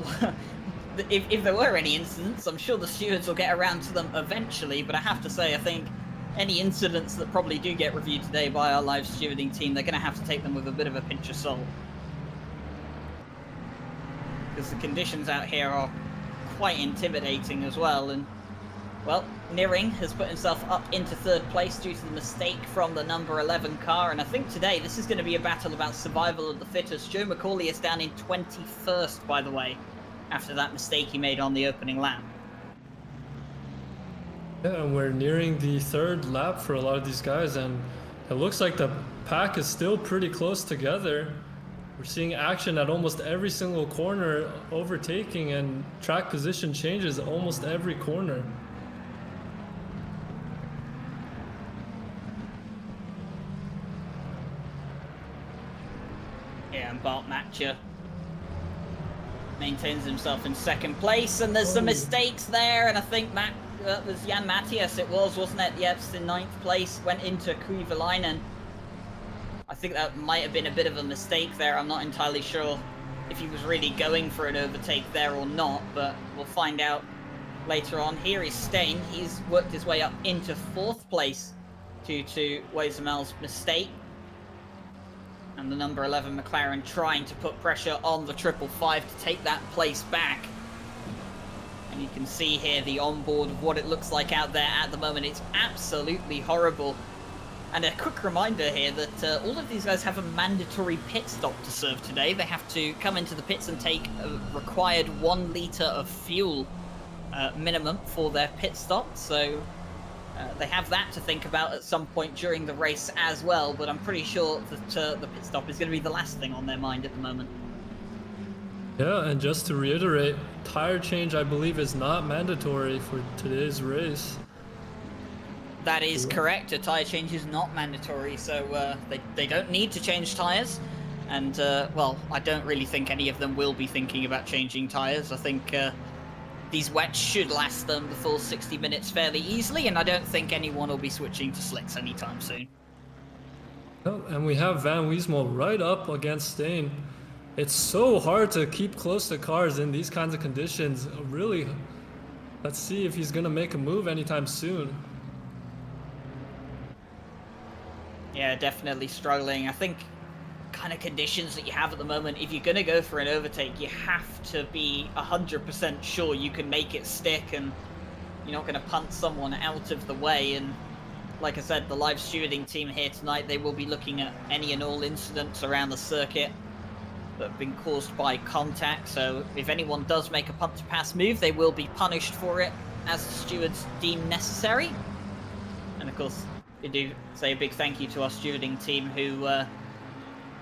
if there were any incidents, I'm sure the stewards will get around to them eventually. But I have to say, I think any incidents that probably do get reviewed today by our live stewarding team, they're going to have to take them with a bit of a pinch of salt, because the conditions out here are quite intimidating as well. And well, Nearing has put himself up into third place due to the mistake from the number 11 car, and I think today this is going to be a battle about survival of the fittest. Joe McCauley is down in 21st, by the way, after that mistake he made on the opening lap.
Yeah, and we're nearing the third lap for a lot of these guys, and it looks like the pack is still pretty close together. We're seeing action at almost every single corner, overtaking, and track position changes almost every corner.
Yeah, and Bart Matcher maintains himself in second place, and there's some mistakes there, and I think that was Jan Matthias, wasn't it? Yes, in 9th place, went into Kuivalainen. I think that might have been a bit of a mistake there. I'm not entirely sure if he was really going for an overtake there or not, but we'll find out later on. Here is Steyn. He's worked his way up into 4th place due to Wayzemal's mistake. And the number 11 McLaren trying to put pressure on the 555 to take that place back. And you can see here the onboard of what it looks like out there at the moment. It's absolutely horrible. And a quick reminder here that all of these guys have a mandatory pit stop to serve today. They have to come into the pits and take a required 1 litre of fuel minimum for their pit stop. So they have that to think about at some point during the race as well. But I'm pretty sure that the pit stop is going to be the last thing on their mind at the moment.
Yeah, and just to reiterate, tire change, I believe, is not mandatory for today's race.
That is correct. A tyre change is not mandatory, so they don't need to change tyres. And, well, I don't really think any of them will be thinking about changing tyres. I think these wets should last them the full 60 minutes fairly easily, and I don't think anyone will be switching to slicks anytime soon.
Oh, and we have Van Weesmel right up against Steyn. It's so hard to keep close to cars in these kinds of conditions. Really, let's see if he's going to make a move anytime soon.
Yeah, definitely struggling. I think kind of conditions that you have at the moment, if you're going to go for an overtake, you have to be 100% sure you can make it stick and you're not going to punt someone out of the way. And like I said, the live stewarding team here tonight, they will be looking at any and all incidents around the circuit that have been caused by contact. So if anyone does make a punt to pass move, they will be punished for it as the stewards deem necessary. And of course, we do say a big thank you to our stewarding team who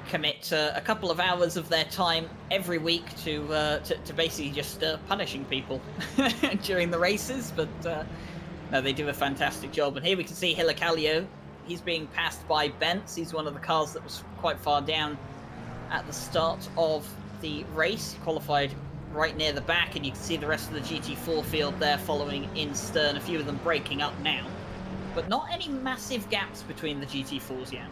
commit a couple of hours of their time every week to basically just punishing people during the races. But no, they do a fantastic job. And here we can see Hilacalio. He's being passed by Bentz. He's one of the cars that was quite far down at the start of the race. He qualified right near the back, and you can see the rest of the GT4 field there following in stern. A few of them breaking up now, but not any massive gaps between the GT4s yet.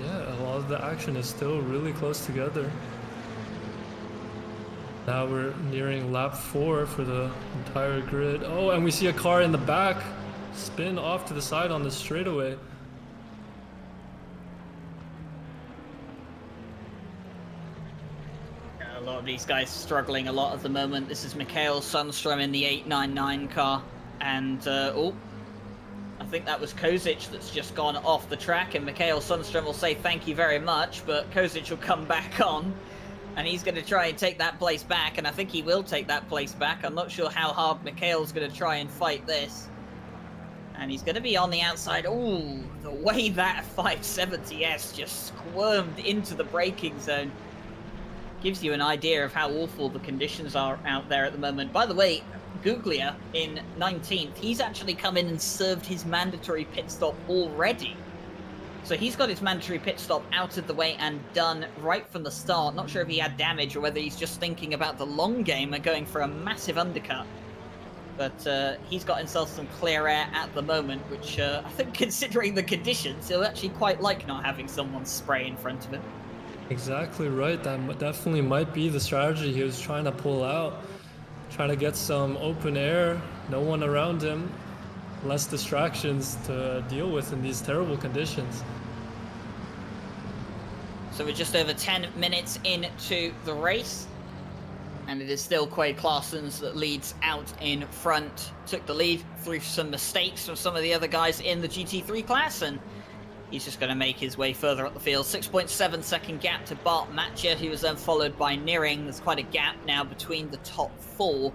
Yeah, a lot of the action is still really close together. Now we're nearing lap 4 for the entire grid. Oh, and we see a car in the back spin off to the side on the straightaway.
A lot of these guys struggling a lot at the moment. This is Mikael Sundström in the 899 car, and I think that was Kozic that's just gone off the track, and Mikael Sundström will say thank you very much, but Kozic will come back on, and he's going to try and take that place back, and I think he will take that place back. I'm not sure how hard Mikael's going to try and fight this. And he's going to be on the outside. Ooh, the way that 570S just squirmed into the braking zone gives you an idea of how awful the conditions are out there at the moment. By the way, Guglia in 19th, he's actually come in and served his mandatory pit stop already. So he's got his mandatory pit stop out of the way and done right from the start. Not sure if he had damage or whether he's just thinking about the long game and going for a massive undercut. But he's got himself some clear air at the moment, which I think considering the conditions, he'll actually quite like not having someone spray in front of him.
Exactly right. That definitely might be the strategy he was trying to pull out. Trying to get some open air, no one around him, less distractions to deal with in these terrible conditions.
So we're just over 10 minutes into the race, and it is still Quade Claessens that leads out in front. Took the lead through some mistakes from some of the other guys in the GT3 class, and he's just going to make his way further up the field. 6.7 second gap to Bart Matcher, who was then followed by Nearing. There's quite a gap now between the top four,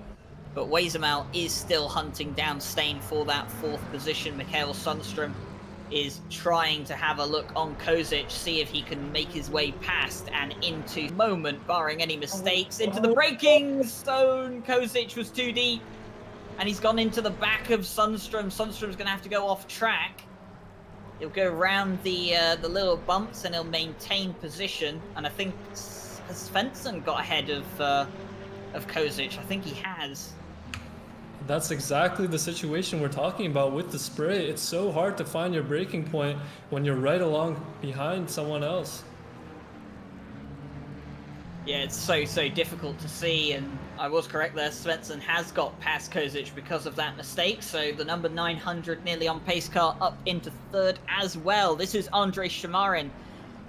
but Wezemal is still hunting down Stain for that fourth position. Mikael Sundström is trying to have a look on Kozic, see if he can make his way past and into moment, barring any mistakes, into the braking zone. Kozic was too deep, and he's gone into the back of Sundström. Sundström's going to have to go off track. He'll go around the little bumps and he'll maintain position. And I think, has Svensson got ahead of Kozic? I think he has.
That's exactly the situation we're talking about with the spray. It's so hard to find your braking point when you're right along behind someone else.
Yeah, it's so difficult to see, and I was correct there. Svensson has got past Kozic because of that mistake, so the number 900 nearly on pace car up into third as well. This is Andrei Shamarin.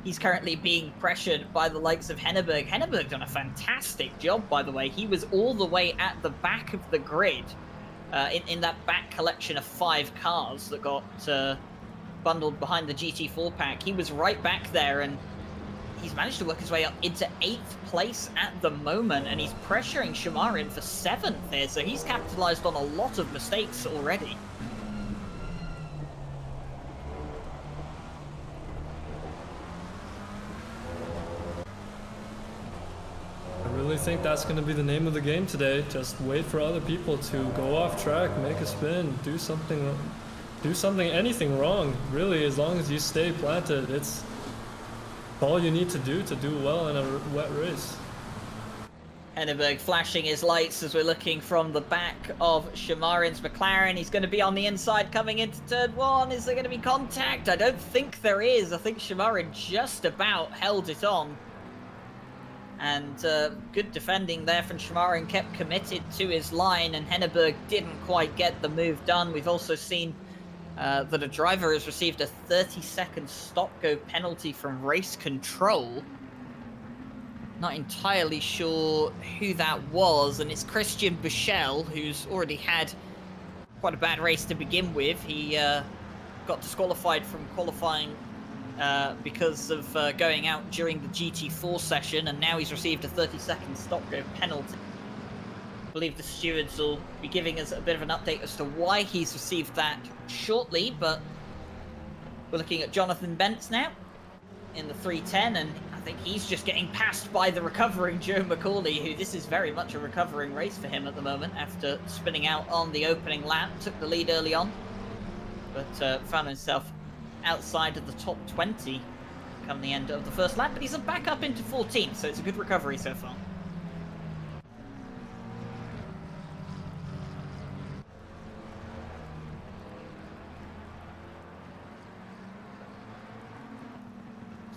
He's currently being pressured by the likes of Henneberg. Henneberg done a fantastic job, by the way. He was all the way at the back of the grid in that back collection of 5 cars that got bundled behind the GT4 pack. He was right back there, and he's managed to work his way up into 8th place at the moment, and he's pressuring Shamarin for 7th here, so he's capitalized on a lot of mistakes already.
I really think that's going to be the name of the game today. Just wait for other people to go off track, make a spin, do something, anything wrong. Really, as long as you stay planted, it's all you need to do well in a wet race.
Henneberg flashing his lights as we're looking from the back of Shamarin's McLaren. He's going to be on the inside coming into turn 1. Is there going to be contact? I don't think there is. I think Shamarin just about held it on. And good defending there from Shamarin, kept committed to his line, and Henneberg didn't quite get the move done. We've also seen that a driver has received a 30-second stop-go penalty from race control. Not entirely sure who that was, and it's Christian Buchel, who's already had quite a bad race to begin with. He got disqualified from qualifying because of going out during the GT4 session, and now he's received a 30-second stop-go penalty. I believe the stewards will be giving us a bit of an update as to why he's received that shortly, but we're looking at Jonathan Bentz now in the 310, and I think he's just getting passed by the recovering Joe McCauley, who this is very much a recovering race for him at the moment after spinning out on the opening lap. Took the lead early on, but found himself outside of the top 20 come the end of the first lap, but he's back up into 14th, so it's a good recovery so far.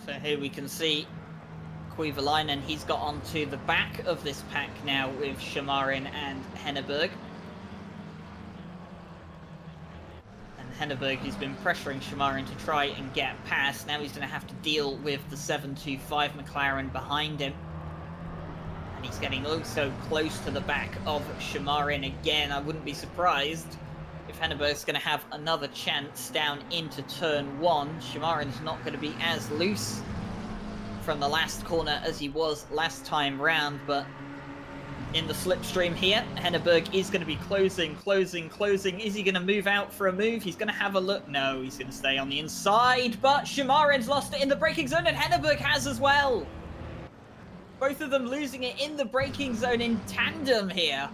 So here we can see Kuivalainen. He's got onto the back of this pack now with Shamarin and Henneberg. Henneberg, he's been pressuring Shamarin to try and get past. Now he's going to have to deal with the 725 McLaren behind him. And he's getting oh so close to the back of Shamarin again. I wouldn't be surprised if Henneberg's going to have another chance down into turn 1. Shamarin's not going to be as loose from the last corner as he was last time round, but in the slipstream here, Henneberg is going to be closing. Is he going to move out for a move? He's going to have a look. No, he's going to stay on the inside, but Shamarin's lost it in the braking zone, and Henneberg has as well. Both of them losing it in the braking zone in tandem here.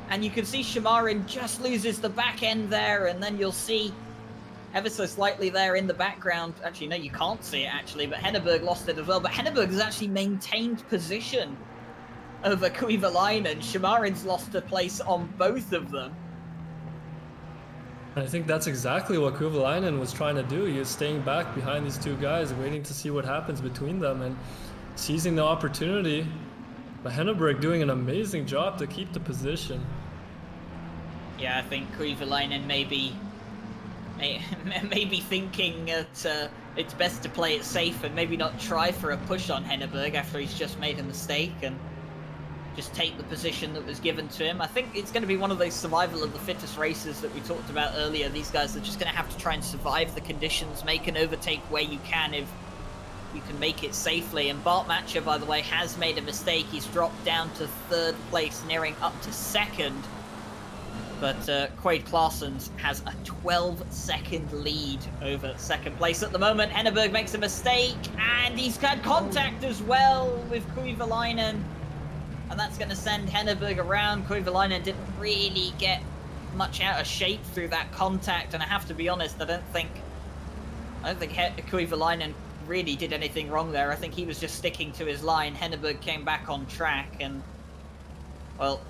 And you can see Shamarin just loses the back end there, and then you'll see ever so slightly there in the background. Actually, no, you can't see it actually, but Henneberg lost it as well. But Henneberg has actually maintained position over Kuivalainen. Shamarin's lost a place on both of them.
I think that's exactly what Kuivalainen was trying to do. He was staying back behind these two guys, waiting to see what happens between them and seizing the opportunity. But Henneberg doing an amazing job to keep the position.
Yeah, I think Kuivalainen may be thinking that it's best to play it safe and maybe not try for a push on Henneberg after he's just made a mistake and just take the position that was given to him. I think it's going to be one of those survival of the fittest races that we talked about earlier. These guys are just going to have to try and survive the conditions, make an overtake where you can if you can make it safely. And Bart Matcher, by the way, has made a mistake. He's dropped down to 3rd place, nearing up to 2nd. But Quaid Claessens has a 12-second lead over 2nd place at the moment. Henneberg makes a mistake, and he's had contact as well with Kuivalainen. And that's going to send Henneberg around. Kuivalainen didn't really get much out of shape through that contact, and I have to be honest, I don't think Kuivalainen really did anything wrong there. I think he was just sticking to his line. Henneberg came back on track, and well,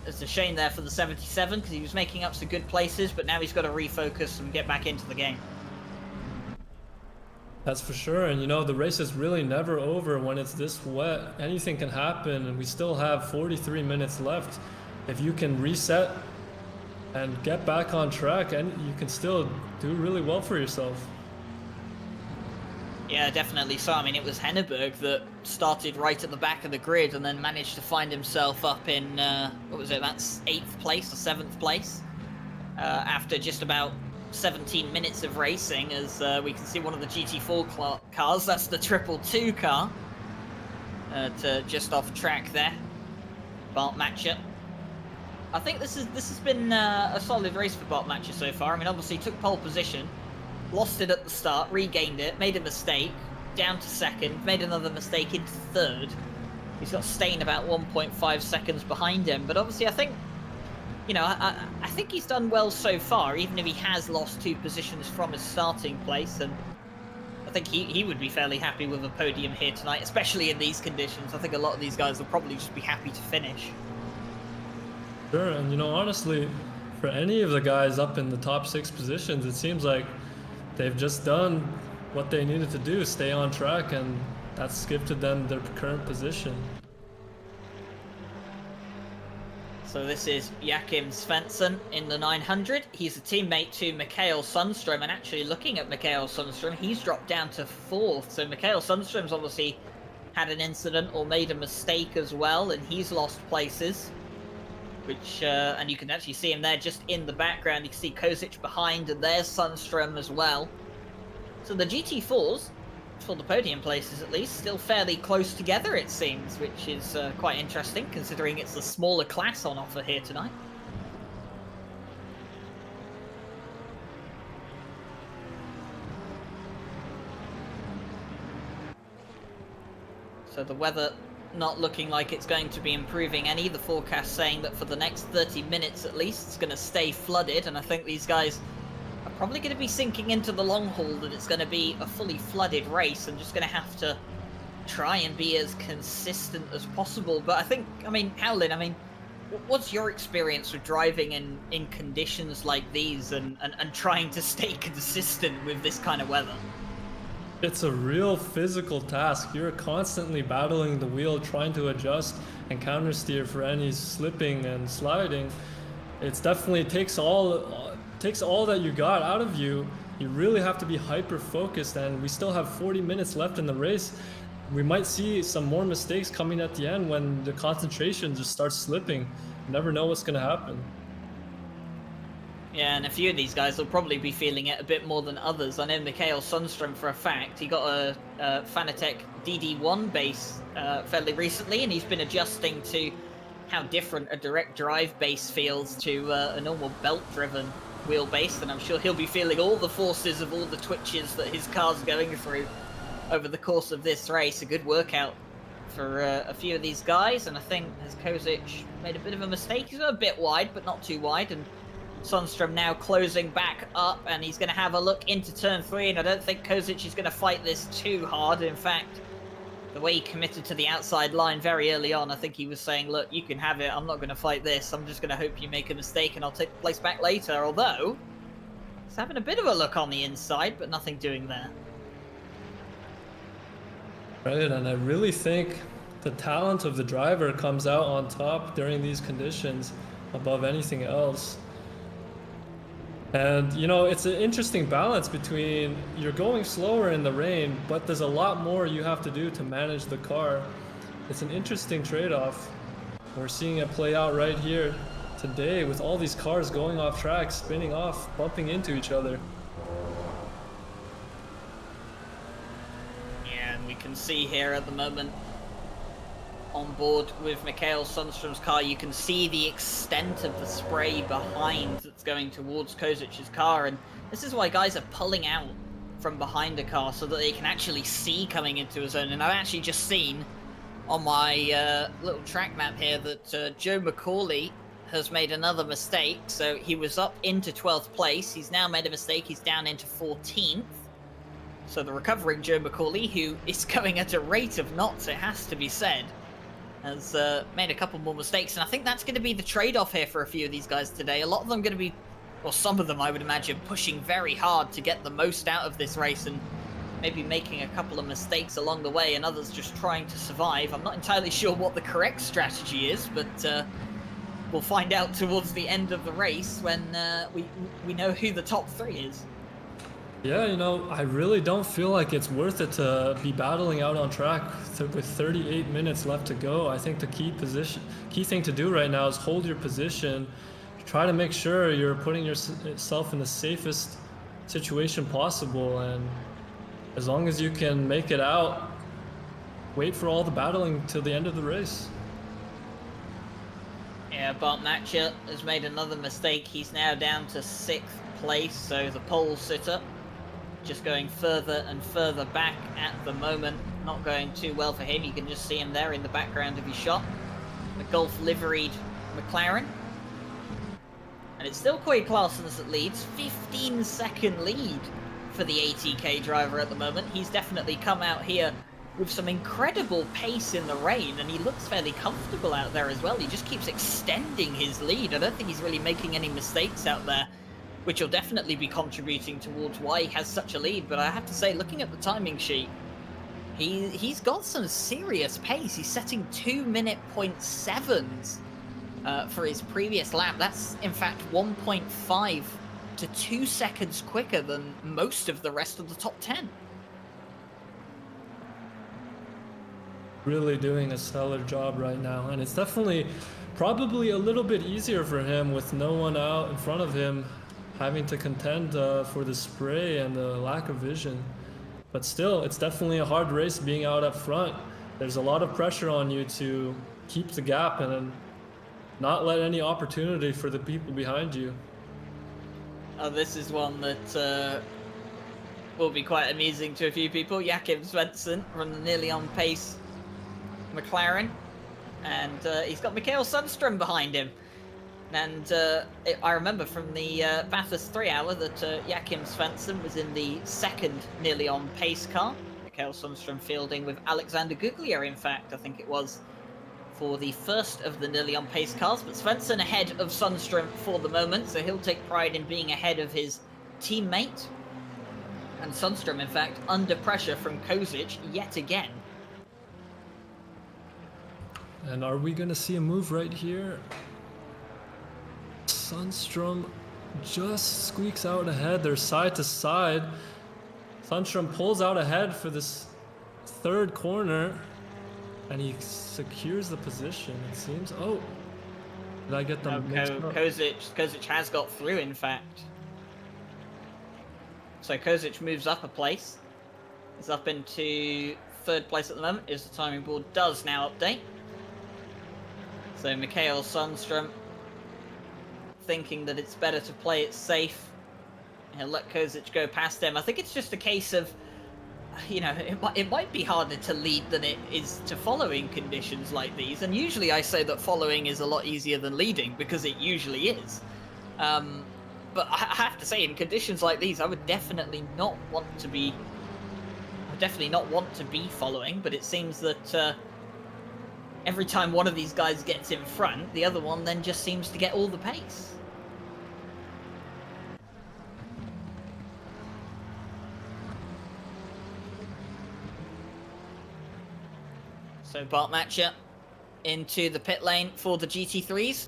it's a shame there for the 77 because he was making up some good places, but now he's got to refocus and get back into the game.
That's for sure, and you know, the race is really never over when it's this wet. Anything can happen, and we still have 43 minutes left. If you can reset and get back on track, and you can still do really well for yourself.
Yeah, definitely so. I mean, it was Henneberg that started right at the back of the grid and then managed to find himself up in, what was it, that's 8th place or 7th place after just about 17 minutes of racing. As we can see one of the GT4 cars, that's the 222 car, to just off track there. Bart Matcher. I think this has been a solid race for Bart Matcher so far. I mean, obviously he took pole position, lost it at the start, regained it, made a mistake, down to 2nd, made another mistake into 3rd. He's got Steyn about 1.5 seconds behind him, but obviously I think, you know, I think he's done well so far, even if he has lost 2 positions from his starting place, and I think he would be fairly happy with a podium here tonight, especially in these conditions. I think a lot of these guys will probably just be happy to finish.
Sure, and you know, honestly, for any of the guys up in the top 6 positions, it seems like they've just done what they needed to do, stay on track, and that's gifted them their current position.
So this is Joachim Svensson in the 900. He's a teammate to Mikael Sundström, and actually looking at Mikael Sundström, he's dropped down to 4th. So Mikael Sundström's obviously had an incident or made a mistake as well, and he's lost places. Which, and you can actually see him there just in the background. You can see Kozic behind, and there's Sundström as well. So the GT4s, for the podium places at least, still fairly close together it seems, which is quite interesting considering it's the smaller class on offer here tonight. So the weather not looking like it's going to be improving any. The forecast saying that for the next 30 minutes at least it's going to stay flooded, and I think these guys are probably going to be sinking into the long haul that it's going to be a fully flooded race and just going to have to try and be as consistent as possible. But I think, I mean, Howlin, I mean, what's your experience with driving in conditions like these and trying to stay consistent with this kind of weather?
It's a real physical task. You're constantly battling the wheel, trying to adjust and counter steer for any slipping and sliding. It's definitely takes all that you got out of you. You really have to be hyper focused, and we still have 40 minutes left in the race. We might see some more mistakes coming at the end when the concentration just starts slipping. You never know what's going to happen.
Yeah, and a few of these guys will probably be feeling it a bit more than others. I know Mikael Sundström for a fact. He got a Fanatec DD1 base fairly recently, and he's been adjusting to how different a direct drive base feels to a normal belt-driven wheelbase, and I'm sure he'll be feeling all the forces of all the twitches that his car's going through over the course of this race. A good workout for a few of these guys, and I think as Kozic made a bit of a mistake, he's got a bit wide, but not too wide, and Sundstrom now closing back up, and he's going to have a look into turn 3, and I don't think Kozic is going to fight this too hard. In fact, the way he committed to the outside line very early on, I think he was saying, look, you can have it, I'm not going to fight this, I'm just going to hope you make a mistake and I'll take the place back later, although he's having a bit of a look on the inside, but nothing doing there.
Right, and I really think the talent of the driver comes out on top during these conditions above anything else. And, you know, it's an interesting balance between you're going slower in the rain, but there's a lot more you have to do to manage the car. It's an interesting trade-off. We're seeing it play out right here today with all these cars going off track, spinning off, bumping into each other.
Yeah, and we can see here at the moment, on board with Mikael Sundstrom's car, you can see the extent of the spray behind that's going towards Kozic's car, and this is why guys are pulling out from behind a car so that they can actually see coming into a zone. And I've actually just seen on my little track map here that Joe McCauley has made another mistake. So he was up into 12th place, he's now made a mistake, he's down into 14th. So the recovering Joe McCauley, who is going at a rate of knots, it has to be said, has made a couple more mistakes, and I think that's going to be the trade-off here for a few of these guys today. A lot of them going to be, or some of them I would imagine, pushing very hard to get the most out of this race and maybe making a couple of mistakes along the way, and others just trying to survive. I'm not entirely sure what the correct strategy is, but we'll find out towards the end of the race when we know who the top 3 is.
Yeah, you know, I really don't feel like it's worth it to be battling out on track with 38 minutes left to go. I think the key thing to do right now is hold your position, try to make sure you're putting yourself in the safest situation possible, and as long as you can make it out, wait for all the battling till the end of the race.
Yeah, Bart Natcher has made another mistake. He's now down to 6th place, so the pole sitter just going further and further back at the moment. Not going too well for him. You can just see him there in the background of his shot. The Golf liveried McLaren. And it's still Quade Clarson's that leads. 15-second lead for the ATK driver at the moment. He's definitely come out here with some incredible pace in the rain, and he looks fairly comfortable out there as well. He just keeps extending his lead. I don't think he's really making any mistakes out there, which will definitely be contributing towards why he has such a lead. But I have to say, looking at the timing sheet, he's got some serious pace. He's setting 2-minute .7s for his previous lap. That's, in fact, 1.5 to 2 seconds quicker than most of the rest of the top 10.
Really doing a stellar job right now, and it's definitely probably a little bit easier for him with no one out in front of him, having to contend for the spray and the lack of vision. But still, it's definitely a hard race being out up front. There's a lot of pressure on you to keep the gap and not let any opportunity for the people behind you.
Oh, this is one that will be quite amusing to a few people. Joachim Svensson from the nearly on pace McLaren, and he's got Mikael Sundstrom behind him. And I remember from the Bathurst 3 hour that Joachim Svensson was in the second nearly on pace car. Mikael Sundstrom fielding with Alexander Guglia, in fact, I think it was, for the first of the nearly on pace cars. But Svensson ahead of Sundstrom for the moment, so he'll take pride in being ahead of his teammate. And Sundstrom, in fact, under pressure from Kozic yet again.
And are we going to see a move right here? Sundstrom just squeaks out ahead. They're side to side. Sundstrom pulls out ahead for this third corner, and he secures the position, it seems. Oh, did I get them mixed up?
Kozic has got through, in fact. So Kozic moves up a place. He's up into 3rd place at the moment, as the timing board does now update. So Mikael Sundstrom thinking that it's better to play it safe. He'll let Kozic go past him. I think it's just a case of, you know, it might be harder to lead than it is to follow in conditions like these. And usually I say that following is a lot easier than leading, because it usually is. But I have to say, in conditions like these, I would definitely not want to be following, but it seems that every time one of these guys gets in front, the other one then just seems to get all the pace. So Bartmatcher into the pit lane for the GT3s.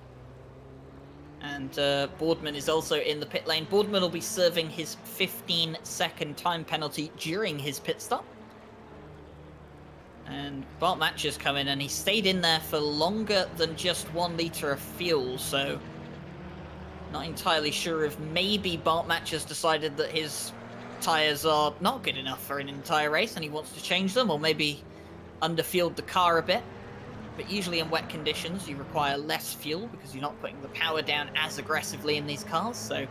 And Boardman is also in the pit lane. Boardman will be serving his 15-second time penalty during his pit stop. And Bartmatcher's come in, and he stayed in there for longer than just 1 litre of fuel, so not entirely sure if maybe Bartmatcher's decided that his tyres are not good enough for an entire race and he wants to change them, or maybe underfueled the car a bit. But usually in wet conditions you require less fuel because you're not putting the power down as aggressively in these cars, so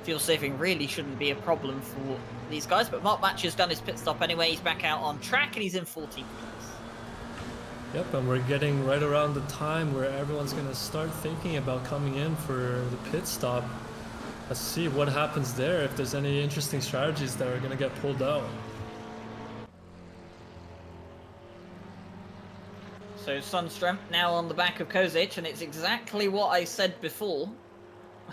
fuel saving really shouldn't be a problem for these guys. But Bartmatcher's done his pit stop anyway, he's back out on track and he's in 14th place.
Yep, and we're getting right around the time where everyone's going to start thinking about coming in for the pit stop. Let's see what happens there, if there's any interesting strategies that are going to get pulled out.
So Sundström now on the back of Kozic, and it's exactly what I said before.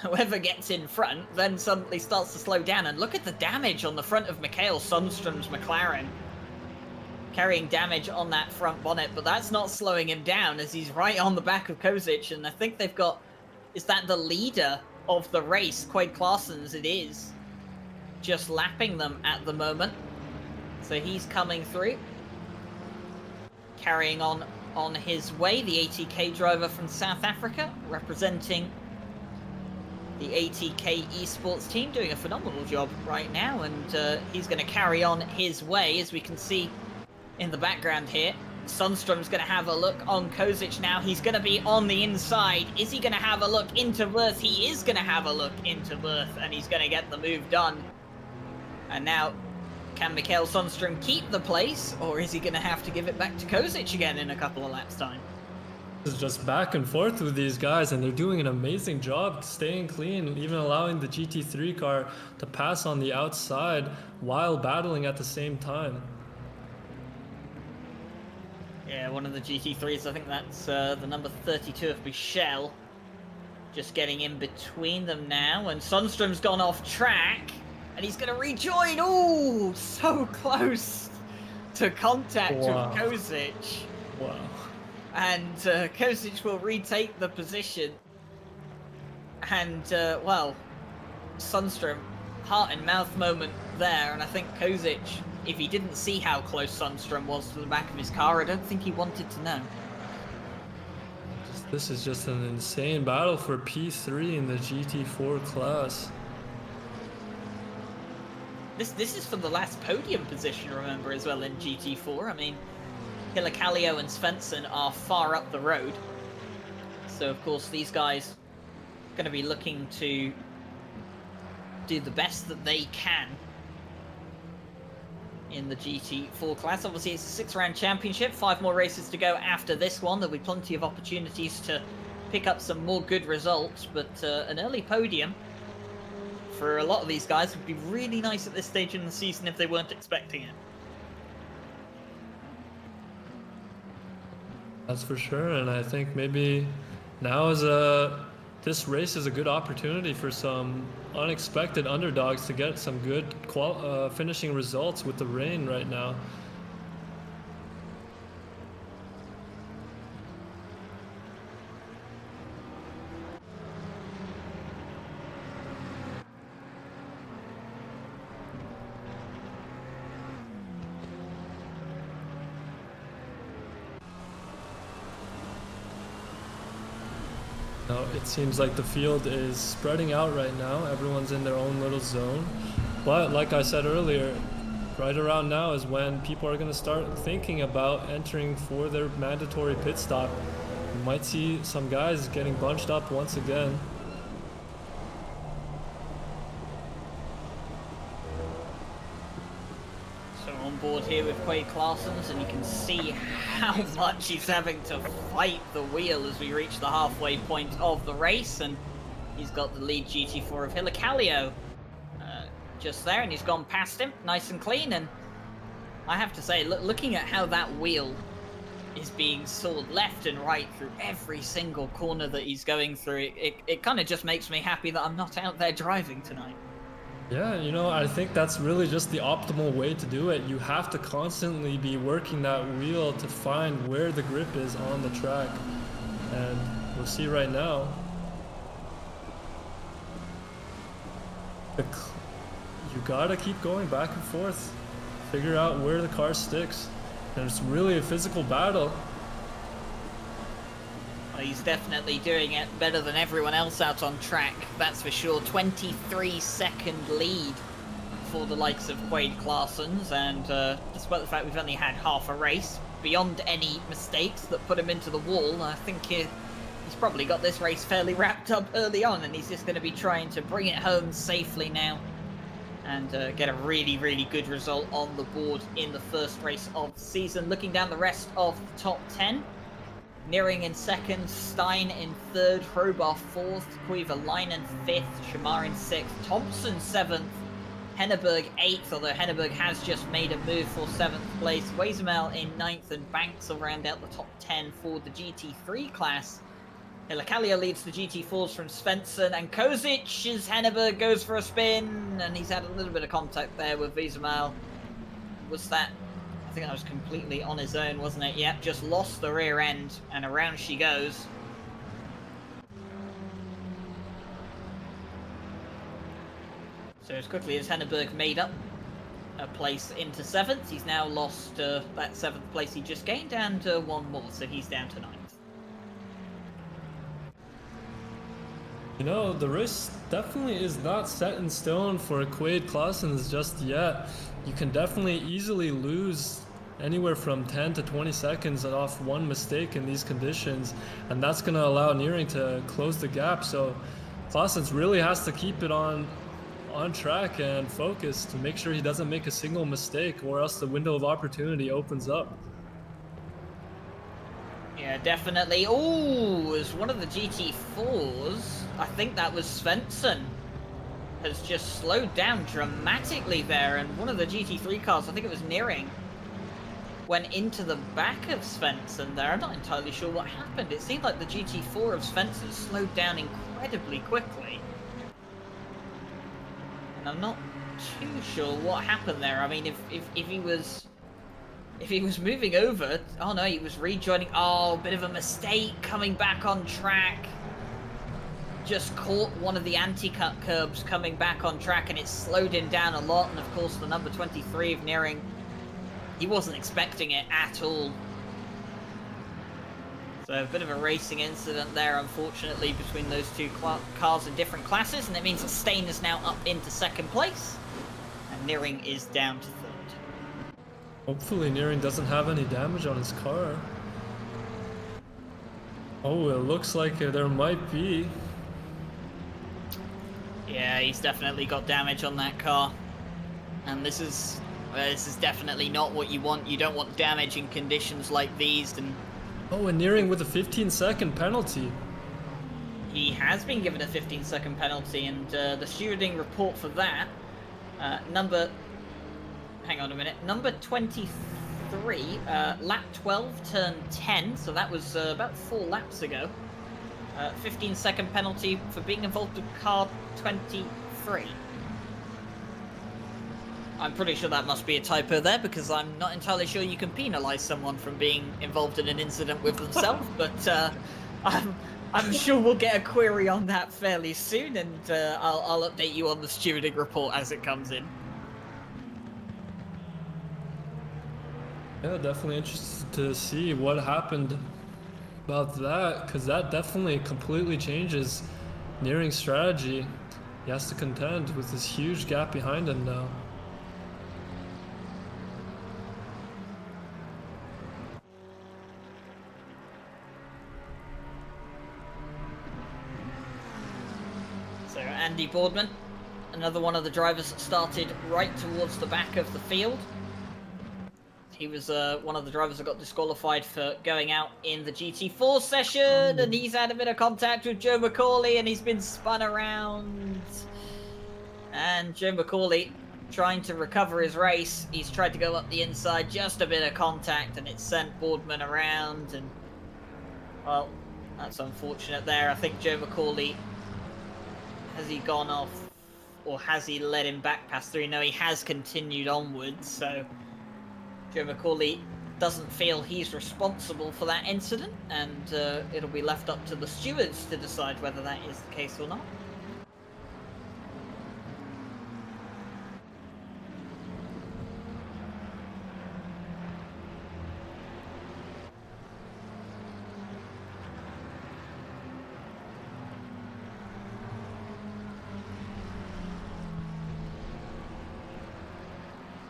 Whoever gets in front then suddenly starts to slow down, and look at the damage on the front of Mikael Sundström's McLaren. Carrying damage on that front bonnet, but that's not slowing him down as he's right on the back of Kozic, and I think they've got... Is that the leader of the race, Quaid Claessens? It is. Just lapping them at the moment. So he's coming through. Carrying on his way, the ATK driver from South Africa, representing the ATK esports team, doing a phenomenal job right now, and he's going to carry on his way. As we can see in the background here, Sundström's going to have a look on Kozic now. He's going to be on the inside. Is he going to have a look into Wirth? He is going to have a look into Wirth, and he's going to get the move done. And now, can Mikael Sundström keep the place, or is he going to have to give it back to Kozic again in a couple of laps' time?
It's just back and forth with these guys, and they're doing an amazing job staying clean, even allowing the GT3 car to pass on the outside while battling at the same time.
Yeah, one of the GT3s, I think that's the number 32 of Michel, just getting in between them now, and Sundström's gone off track. And he's going to rejoin. Oh, so close to contact with Kozic.
Wow.
And Kozic will retake the position. And, well, Sundström, heart and mouth moment there. And I think Kozic, if he didn't see how close Sundström was to the back of his car, I don't think he wanted to know.
This is just an insane battle for P3 in the GT4 class.
This is for the last podium position, remember, as well, in GT4. I mean, Hilakallio and Svensson are far up the road. So, of course, these guys are going to be looking to do the best that they can in the GT4 class. Obviously, it's a 6-round championship. 5 more races to go after this one. There'll be plenty of opportunities to pick up some more good results. But an early podium for a lot of these guys would be really nice at this stage in the season if they weren't expecting it.
That's for sure, and I think maybe now this race is a good opportunity for some unexpected underdogs to get some good finishing results with the rain right now. Now, it seems like the field is spreading out right now. Everyone's in their own little zone. But like I said earlier, right around now is when people are going to start thinking about entering for their mandatory pit stop. You might see some guys getting bunched up once again.
So on board here with Quaid Claessens, and you can see how much he's having to fight the wheel as we reach the halfway point of the race. And He's got the lead GT4 of Hilicalio just there, and he's gone past him, nice and clean. And I have to say, looking at how that wheel is being sawed left and right through every single corner that he's going through, it kind of just makes me happy that I'm not out there driving tonight.
Yeah, you know, I think that's really just the optimal way to do it. You have to constantly be working that wheel to find where the grip is on the track. And we'll see right now. You gotta keep going back and forth. Figure out where the car sticks. And it's really a physical battle.
Well, he's definitely doing it better than everyone else out on track, that's for sure. 23-second lead for the likes of Quade Claessens, and despite the fact we've only had half a race, beyond any mistakes that put him into the wall, I think he's probably got this race fairly wrapped up early on, and he's just going to be trying to bring it home safely now and get a really, really good result on the board in the first race of the season. Looking down the rest of the top 10, Nearing in second, Stein in third, Hrobar fourth, Kuiva-Leinen fifth, Shamar in sixth, Thompson seventh, Henneberg eighth, although Henneberg has just made a move for seventh place, Weizemel in ninth, and Banks will round out the top 10 for the GT3 class. Hilicalio leads the GT4s from Svensson, and Kozic as Henneberg goes for a spin, and he's had a little bit of contact there with Weizemel. Was that... I think that was completely on his own, wasn't it? Yep, just lost the rear end, and around she goes. So as quickly as Henneberg made up a place into seventh, he's now lost that seventh place he just gained, and one more, so he's down to ninth.
You know, the race definitely is not set in stone for Quade Claessens just yet. You can definitely easily lose anywhere from 10 to 20 seconds off one mistake in these conditions, and that's going to allow Nearing to close the gap. So Claessens really has to keep it on track and focus to make sure he doesn't make a single mistake, or else the window of opportunity opens up.
Yeah, definitely. Oh, as one of the GT4s, I think that was Svensson, has just slowed down dramatically there, and one of the GT3 cars, I think it was Nearing, went into the back of Svensson there. I'm not entirely sure what happened. It seemed like the GT4 of Svensson slowed down incredibly quickly, and I'm not too sure what happened there. I mean, if he was moving over, oh no, he was rejoining. Oh, bit of a mistake coming back on track. Just caught one of the anti-cut curbs coming back on track, and it slowed him down a lot. And of course, the number 23 of Nearing, he wasn't expecting it at all. So a bit of a racing incident there, unfortunately, between those two cars in different classes, and it means that Stein is now up into second place, and Nearing is down to third.
Hopefully Nearing doesn't have any damage on his car. Oh, it looks like there might be.
Yeah, he's definitely got damage on that car, and this is definitely not what you want. You don't want damage in conditions like these. And
oh, and Nearing with a 15-second penalty.
He has been given a 15-second penalty, and the stewarding report for that, hang on a minute, number 23, lap 12, turn 10, so that was about 4 laps ago. 15-second penalty for being involved with car 23. I'm pretty sure that must be a typo there, because I'm not entirely sure you can penalise someone from being involved in an incident with themselves, but I'm sure we'll get a query on that fairly soon, and I'll update you on the stewarding report as it comes in.
Yeah, definitely interested to see what happened about that, because that definitely completely changes Nearing's strategy. He has to contend with this huge gap behind him now.
So Andy Boardman, another one of the drivers that started right towards the back of the field. He was one of the drivers that got disqualified for going out in the GT4 session, and he's had a bit of contact with Joe McCauley, and he's been spun around. And Joe McCauley trying to recover his race. He's tried to go up the inside, just a bit of contact, and it sent Boardman around, and well, that's unfortunate there. I think Joe McCauley, has he gone off, or has he let him back pass through? No, he has continued onwards, so Joe McCauley doesn't feel he's responsible for that incident, and it'll be left up to the stewards to decide whether that is the case or not.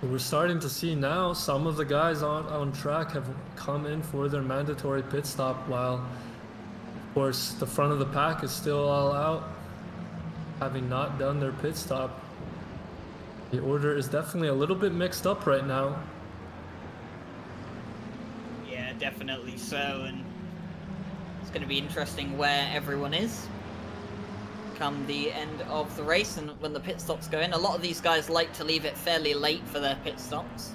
We're starting to see now some of the guys on track have come in for their mandatory pit stop, while of course the front of the pack is still all out, having not done their pit stop. The order is definitely a little bit mixed up right now.
Yeah, definitely so, and it's going to be interesting where everyone is come the end of the race and when the pit stops go in. A lot of these guys like to leave it fairly late for their pit stops.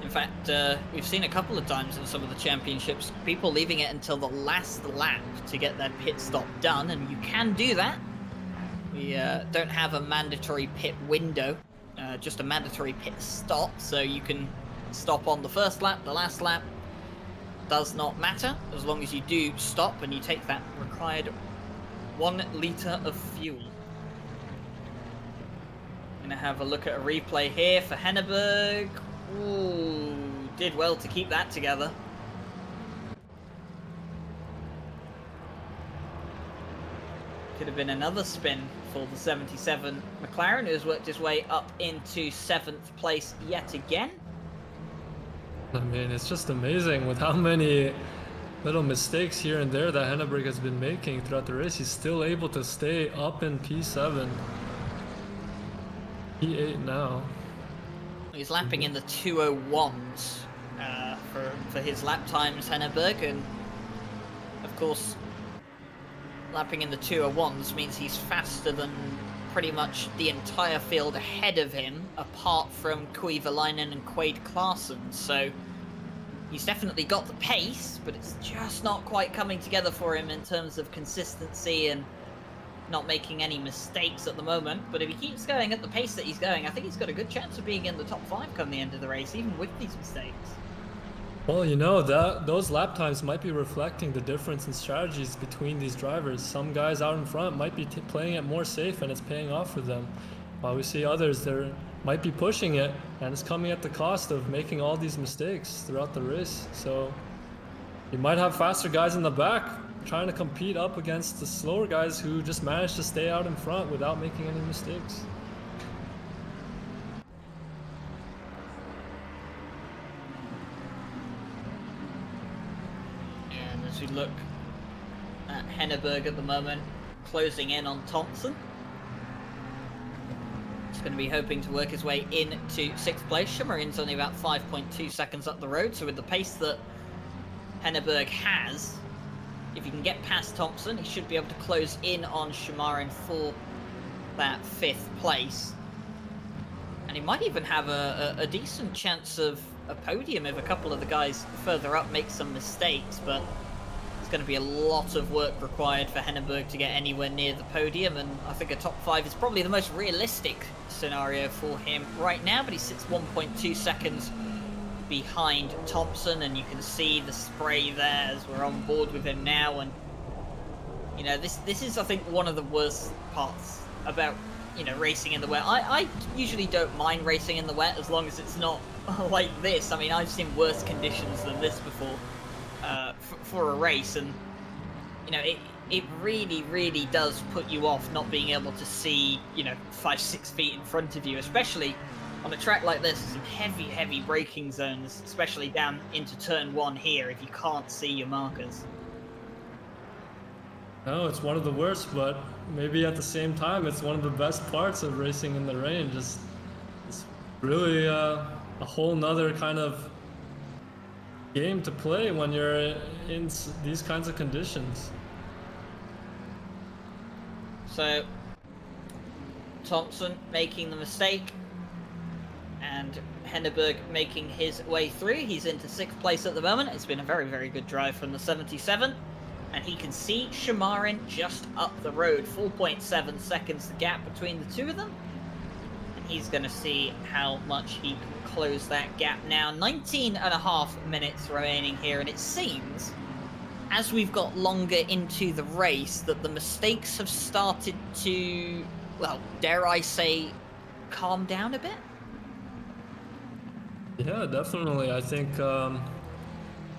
In fact, we've seen a couple of times in some of the championships, people leaving it until the last lap to get their pit stop done, and you can do that. We don't have a mandatory pit window, just a mandatory pit stop, so you can stop on the first lap, the last lap, does not matter, as long as you do stop and you take that required 1 litre of fuel. I'm gonna have a look at a replay here for Henneberg. Ooh, did well to keep that together. Could have been another spin for the 77 McLaren, who has worked his way up into 7th place yet again.
I mean, it's just amazing with how many little mistakes here and there that Henneberg has been making throughout the race. He's still able to stay up in P7. P8 now.
He's lapping in the 201s for his lap times, Henneberg, and of course lapping in the 201s means he's faster than pretty much the entire field ahead of him, apart from Kuivalainen and Quade Clarkson. So he's definitely got the pace, but it's just not quite coming together for him in terms of consistency and not making any mistakes at the moment. But if he keeps going at the pace that he's going, I think he's got a good chance of being in the top 5 come the end of the race, even with these mistakes.
Well, you know, those lap times might be reflecting the difference in strategies between these drivers. Some guys out in front might be playing it more safe and it's paying off for them, while we see others that might be pushing it, and it's coming at the cost of making all these mistakes throughout the race. So you might have faster guys in the back trying to compete up against the slower guys who just managed to stay out in front without making any mistakes.
And as we look at Henneberg at the moment, closing in on Thompson. Going to be hoping to work his way into 6th place. Shamarin's only about 5.2 seconds up the road, so with the pace that Henneberg has, if he can get past Thompson, he should be able to close in on Shamarin for that 5th place. And he might even have a decent chance of a podium if a couple of the guys further up make some mistakes, but it's going to be a lot of work required for Henneberg to get anywhere near the podium, and I think a top 5 is probably the most realistic scenario for him right now, but he sits 1.2 seconds behind Thompson, and you can see the spray there as we're on board with him now. And you know, this is, I think, one of the worst parts about, you know, racing in the wet. I usually don't mind racing in the wet as long as it's not like this. I mean, I've seen worse conditions than this before for a race, and you know, it really does put you off not being able to see, you know, 5-6 feet in front of you, especially on a track like this. Some heavy braking zones, especially down into turn 1 here, if you can't see your markers.
No, it's one of the worst, but maybe at the same time it's one of the best parts of racing in the rain. It's really a whole nother kind of game to play when you're in these kinds of conditions.
So Thompson making the mistake, and Henneberg making his way through. He's into 6th place at the moment. It's been a very, very good drive from the 77. And he can see Shamarin just up the road. 4.7 seconds the gap between the two of them. And he's going to see how much he can close that gap now. 19.5 minutes remaining here. And it seems, as we've got longer into the race, that the mistakes have started to, well, dare I say, calm down a bit?
Yeah, definitely. I think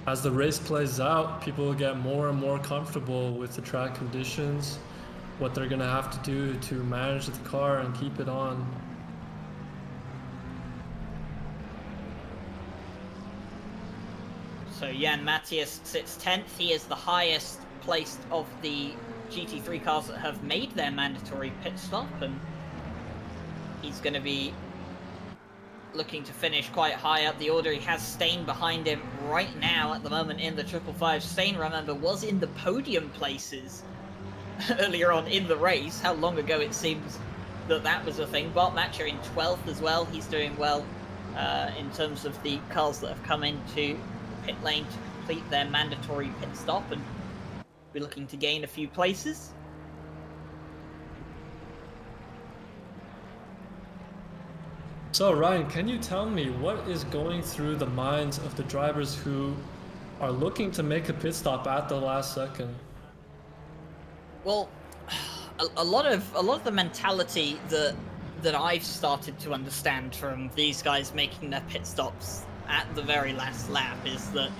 as the race plays out, people will get more and more comfortable with the track conditions, what they're going to have to do to manage the car and keep it on.
So Jan Matthias sits 10th. He is the highest placed of the GT3 cars that have made their mandatory pit stop, and he's going to be looking to finish quite high up the order. He has Stain behind him right now at the moment in the 555. Stain, remember, was in the podium places earlier on in the race. How long ago it seems that was a thing. Bart Matcher in 12th as well. He's doing well in terms of the cars that have come into pit lane to complete their mandatory pit stop and be looking to gain a few places.
So Ryan, can you tell me what is going through the minds of the drivers who are looking to make a pit stop at the last second?
Well, a lot of the mentality that I've started to understand from these guys making their pit stops at the very last lap is that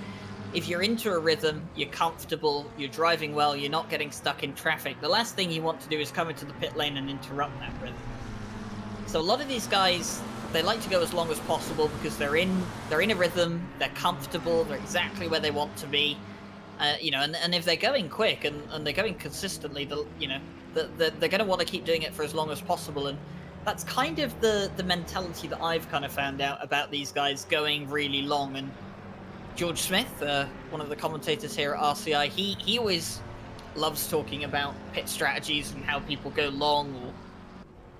if you're into a rhythm, you're comfortable, you're driving well, you're not getting stuck in traffic, the last thing you want to do is come into the pit lane and interrupt that rhythm. So a lot of these guys, they like to go as long as possible because they're in a rhythm, they're comfortable, they're exactly where they want to be, and if they're going quick and they're going consistently, they're going to want to keep doing it for as long as possible. And that's kind of the mentality that I've kind of found out about these guys going really long. And George Smith, one of the commentators here at RCI, he always loves talking about pit strategies and how people go long or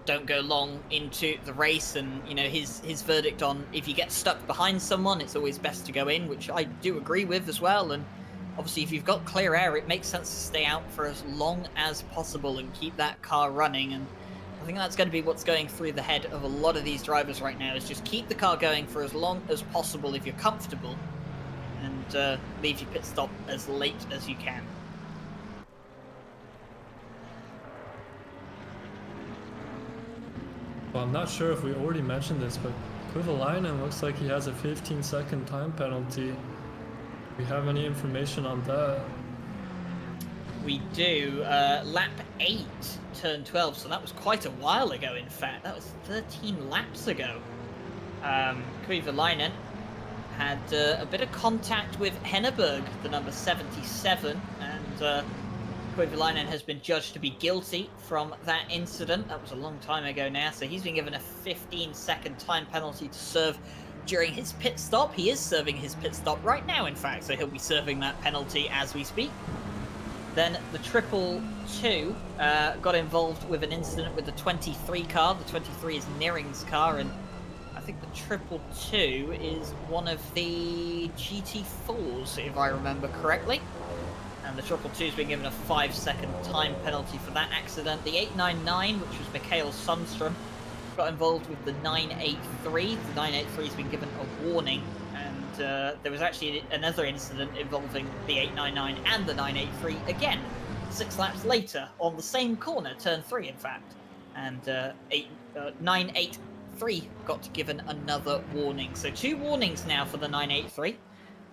don't go long into the race, and his verdict on if you get stuck behind someone, it's always best to go in, which I do agree with as well. And obviously if you've got clear air, it makes sense to stay out for as long as possible and keep that car running. And I think that's going to be what's going through the head of a lot of these drivers right now, is just keep the car going for as long as possible if you're comfortable, and leave your pit stop as late as you can.
Well, I'm not sure if we already mentioned this, but Kovalainen looks like he has a 15-second time penalty. Do we have any information on that?
We do. Lap 8, turn 12, so that was quite a while ago, in fact. That was 13 laps ago. Kovalainen had a bit of contact with Henneberg, the number 77, and Kovalainen has been judged to be guilty from that incident. That was a long time ago now, so he's been given a 15-second time penalty to serve during his pit stop. He is serving his pit stop right now, in fact, so he'll be serving that penalty as we speak. Then the 222 got involved with an incident with the 23 car. The 23 is Nearing's car, and I think the 222 is one of the GT4s, if I remember correctly. And the 222 has been given a 5-second time penalty for that accident. The 899, which was Mikael Sundström, got involved with the 983. The 983 has been given a warning, and there was actually another incident involving the 899 and the 983 again, 6 laps later on the same corner, turn 3 in fact. And 983 got given another warning. So 2 warnings now for the 983,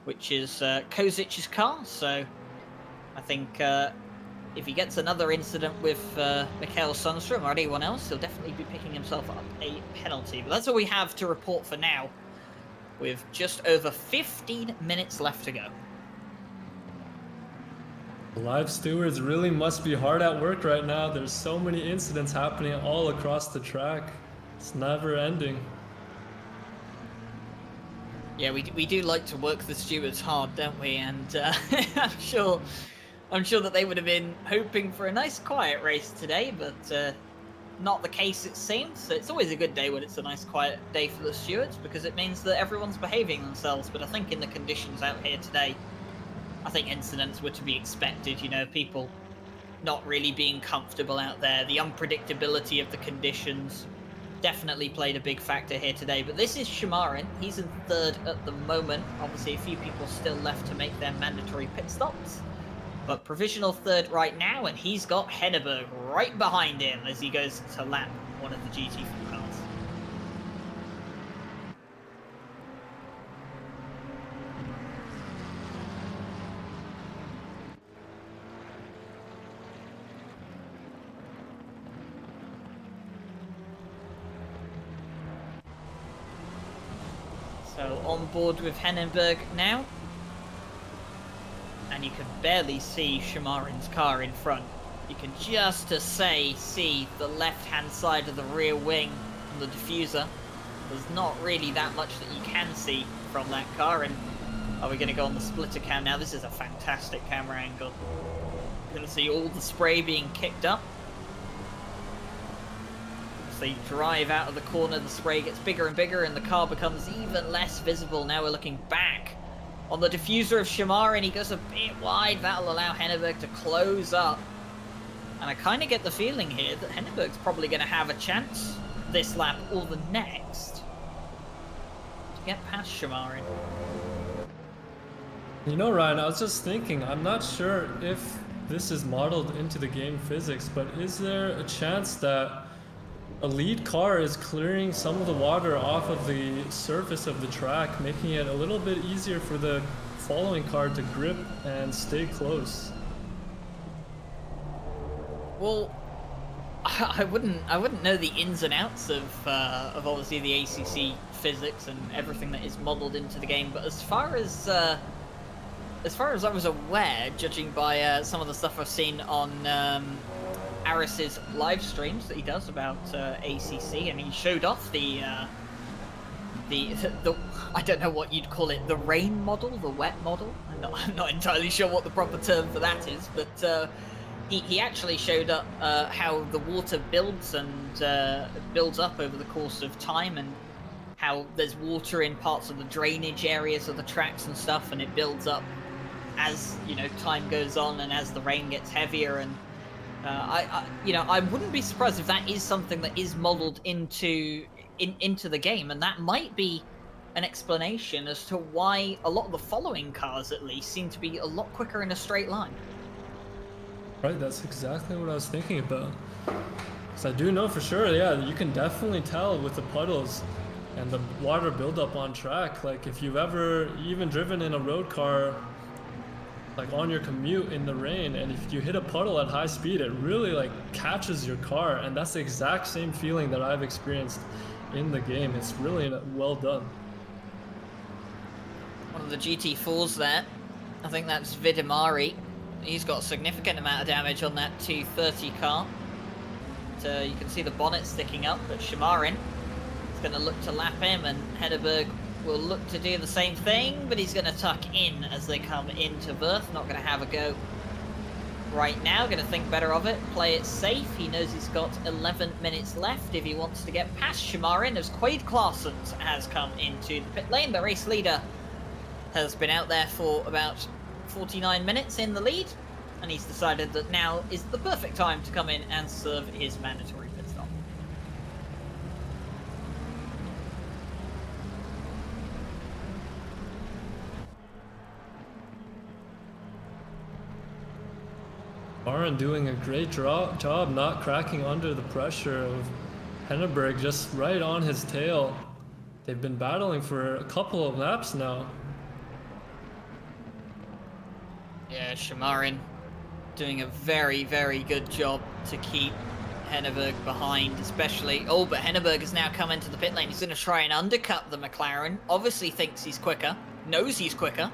which is Kozic's car. So I think if he gets another incident with Mikael Sundström or anyone else, he'll definitely be picking himself up a penalty. But that's all we have to report for now, with just over 15 minutes left to go.
Live stewards really must be hard at work right now. There's so many incidents happening all across the track. It's never ending.
Yeah, we do like to work the stewards hard, don't we? And I'm sure that they would have been hoping for a nice quiet race today, but not the case it seems. So it's always a good day when it's a nice quiet day for the stewards, because it means that everyone's behaving themselves. But I think in the conditions out here today, I think incidents were to be expected, you know, people not really being comfortable out there. The unpredictability of the conditions definitely played a big factor here today. But this is Shamarin. He's in third at the moment. Obviously, a few people still left to make their mandatory pit stops. But provisional third right now, and he's got Henneberg right behind him as he goes to lap one of the GT4 cars. So on board with Henneberg now. And you can barely see Shamarin's car in front. You can just to say see the left-hand side of the rear wing on the diffuser. There's not really that much that you can see from that car. And are we going to go on the splitter cam now? This is a fantastic camera angle. You're going to see all the spray being kicked up. So you drive out of the corner, the spray gets bigger and bigger, and the car becomes even less visible. Now we're looking back on the diffuser of Shamarin. He goes a bit wide. That'll allow Henneberg to close up. And I kind of get the feeling here that Henneberg's probably going to have a chance this lap or the next to get past Shamarin.
You know, Ryan, I was just thinking, I'm not sure if this is modeled into the game physics, but is there a chance that a lead car is clearing some of the water off of the surface of the track, making it a little bit easier for the following car to grip and stay close?
Well, I wouldn't know the ins and outs of obviously the ACC physics and everything that is modeled into the game, but as far as I was aware, judging by some of the stuff I've seen on Aris's live streams that he does about ACC, and he showed off the I don't know what you'd call it, the rain model, the wet model. I'm not entirely sure what the proper term for that is, but he actually showed up how the water builds and builds up over the course of time, and how there's water in parts of the drainage areas of the tracks and stuff, and it builds up as, you know, time goes on and as the rain gets heavier. And I wouldn't be surprised if that is something that is modeled into the game, and that might be an explanation as to why a lot of the following cars, at least, seem to be a lot quicker in a straight line.
Right, that's exactly what I was thinking about. Because I do know for sure, yeah, you can definitely tell with the puddles and the water buildup on track. Like, if you've ever even driven in a road car, like on your commute in the rain, and if you hit a puddle at high speed, it really like catches your car, and that's the exact same feeling that I've experienced in the game. It's really well done.
One of the GT4s there, I think that's Vidimari. He's got a significant amount of damage on that 230 car. So you can see the bonnet sticking up, but Shamarin is going to look to lap him, and Henneberg will look to do the same thing, but he's going to tuck in as they come into berth. Not going to have a go right now. Going to think better of it, play it safe. He knows he's got 11 minutes left if he wants to get past Shamarin, as Quaid Clarsons has come into the pit lane. The race leader has been out there for about 49 minutes in the lead, and he's decided that now is the perfect time to come in and serve his mandatory pit stop.
Aaron doing a great job not cracking under the pressure of Henneberg, just right on his tail. They've been battling for a couple of laps now.
Yeah, Shamarin doing a very, very good job to keep Henneberg behind, especially. Oh, but Henneberg has now come into the pit lane. He's going to try and undercut the McLaren. Obviously thinks he's quicker, knows he's quicker.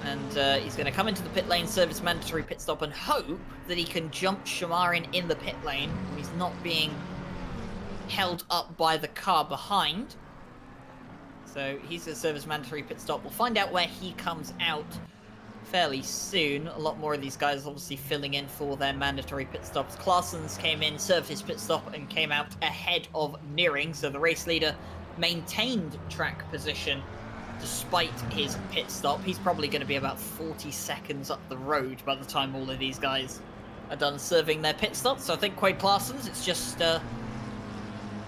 And he's going to come into the pit lane, serve his mandatory pit stop, and hope that he can jump Shamarin in the pit lane. He's not being held up by the car behind. So he's going to serve his mandatory pit stop. We'll find out where he comes out fairly soon. A lot more of these guys obviously filling in for their mandatory pit stops. Claessen's came in, served his pit stop, and came out ahead of Nearing. So the race leader maintained track position despite his pit stop. He's probably going to be about 40 seconds up the road by the time all of these guys are done serving their pit stops. So I think Quade Claessen's, it's just,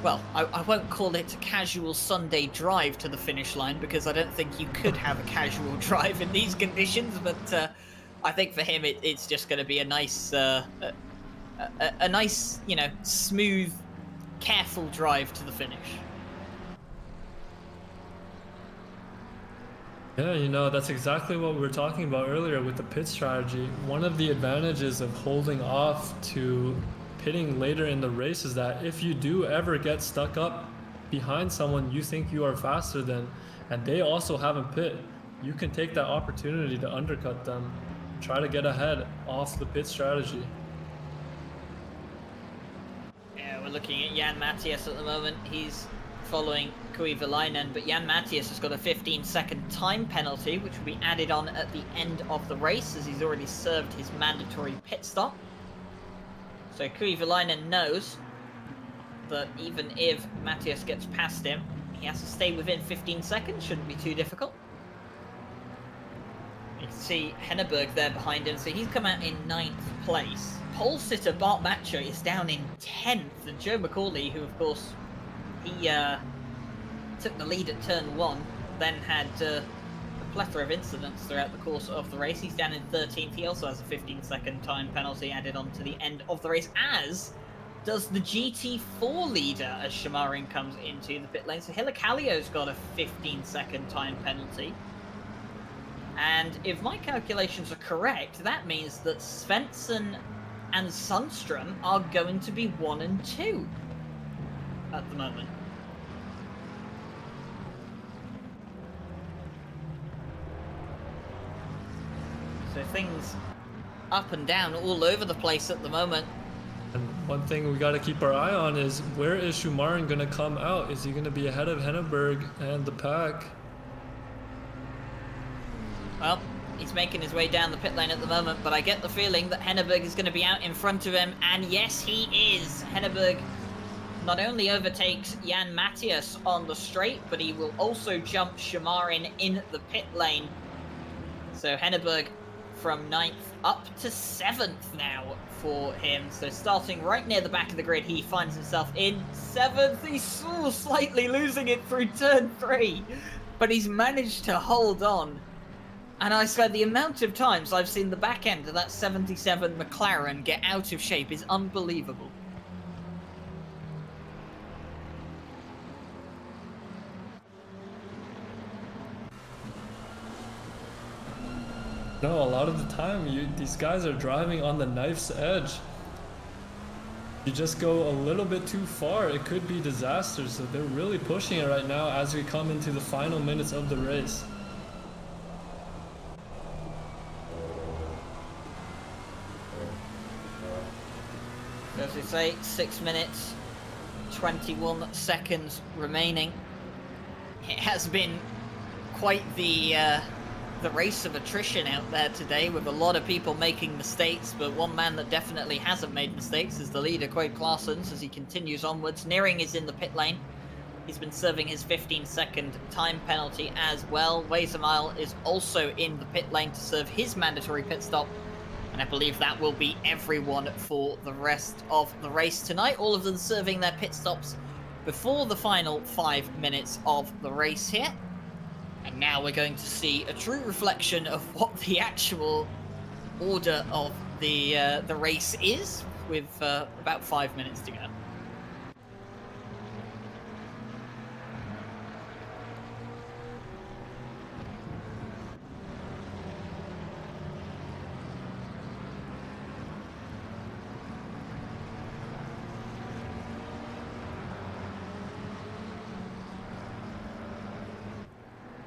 well, I won't call it a casual Sunday drive to the finish line, because I don't think you could have a casual drive in these conditions, but I think for him it's just going to be a nice, a nice, you know, smooth, careful drive to the finish.
Yeah, you know, that's exactly what we were talking about earlier with the pit strategy. One of the advantages of holding off to pitting later in the race is that if you do ever get stuck up behind someone you think you are faster than, and they also haven't pit, you can take that opportunity to undercut them, try to get ahead off the pit strategy.
Yeah, we're looking at Jan Matthias at the moment. He's following Kuivalainen, but Jan Matthias has got a 15-second time penalty, which will be added on at the end of the race, as he's already served his mandatory pit stop. So Kuivalainen knows that even if Matthias gets past him, he has to stay within 15 seconds. Shouldn't be too difficult. You can see Henneberg there behind him, so he's come out in 9th place. Pole sitter Bart Matcher is down in 10th, and Joe McCauley, who of course he took the lead at turn 1, then had a plethora of incidents throughout the course of the race. He's down in 13th. He also has a 15-second time penalty added on to the end of the race, as does the GT4 leader as Shamarin comes into the pit lane. So Hilakalio's got a 15-second time penalty. And if my calculations are correct, that means that Svensson and Sundström are going to be 1 and 2 at the moment. So things up and down all over the place at the moment.
And one thing we got to keep our eye on is, where is Schumacher going to come out? Is he going to be ahead of Henneberg and the pack?
Well, he's making his way down the pit lane at the moment, but I get the feeling that Henneberg is going to be out in front of him, and yes, he is. Henneberg not only overtakes Jan Matthias on the straight, but he will also jump Shamarin in the pit lane. So Henneberg from 9th up to 7th now for him. So starting right near the back of the grid, he finds himself in 7th. He's slightly losing it through turn 3, but he's managed to hold on. And I swear, the amount of times I've seen the back end of that 77 McLaren get out of shape is unbelievable.
No, a lot of the time, these guys are driving on the knife's edge. You just go a little bit too far, it could be disaster. So they're really pushing it right now as we come into the final minutes of the race.
As we say, 6 minutes, 21 seconds remaining. It has been quite the race of attrition out there today, with a lot of people making mistakes, but one man that definitely hasn't made mistakes is the leader, Quade Claessen's, as he continues onwards. Nearing is in the pit lane. He's been serving his 15-second time penalty as well. Wesemal is also in the pit lane to serve his mandatory pit stop. And I believe that will be everyone for the rest of the race tonight. All of them serving their pit stops before the final 5 minutes of the race here. And now we're going to see a true reflection of what the actual order of the race is, with about 5 minutes to go.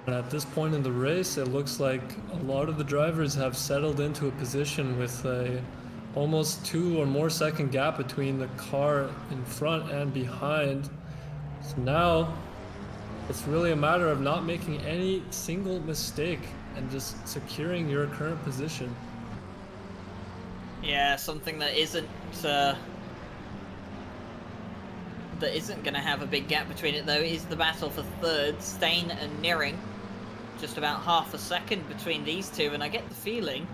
And at this point in the race, it looks like a lot of the drivers have settled into a position with a almost 2 or more second gap between the car in front and behind. So now It's really a matter of not making any single mistake and just securing your current position.
Yeah, something that isn't going to have a big gap between it, though, is the battle for third. Stain and Nearing, just about half a second between these two, and I get the feeling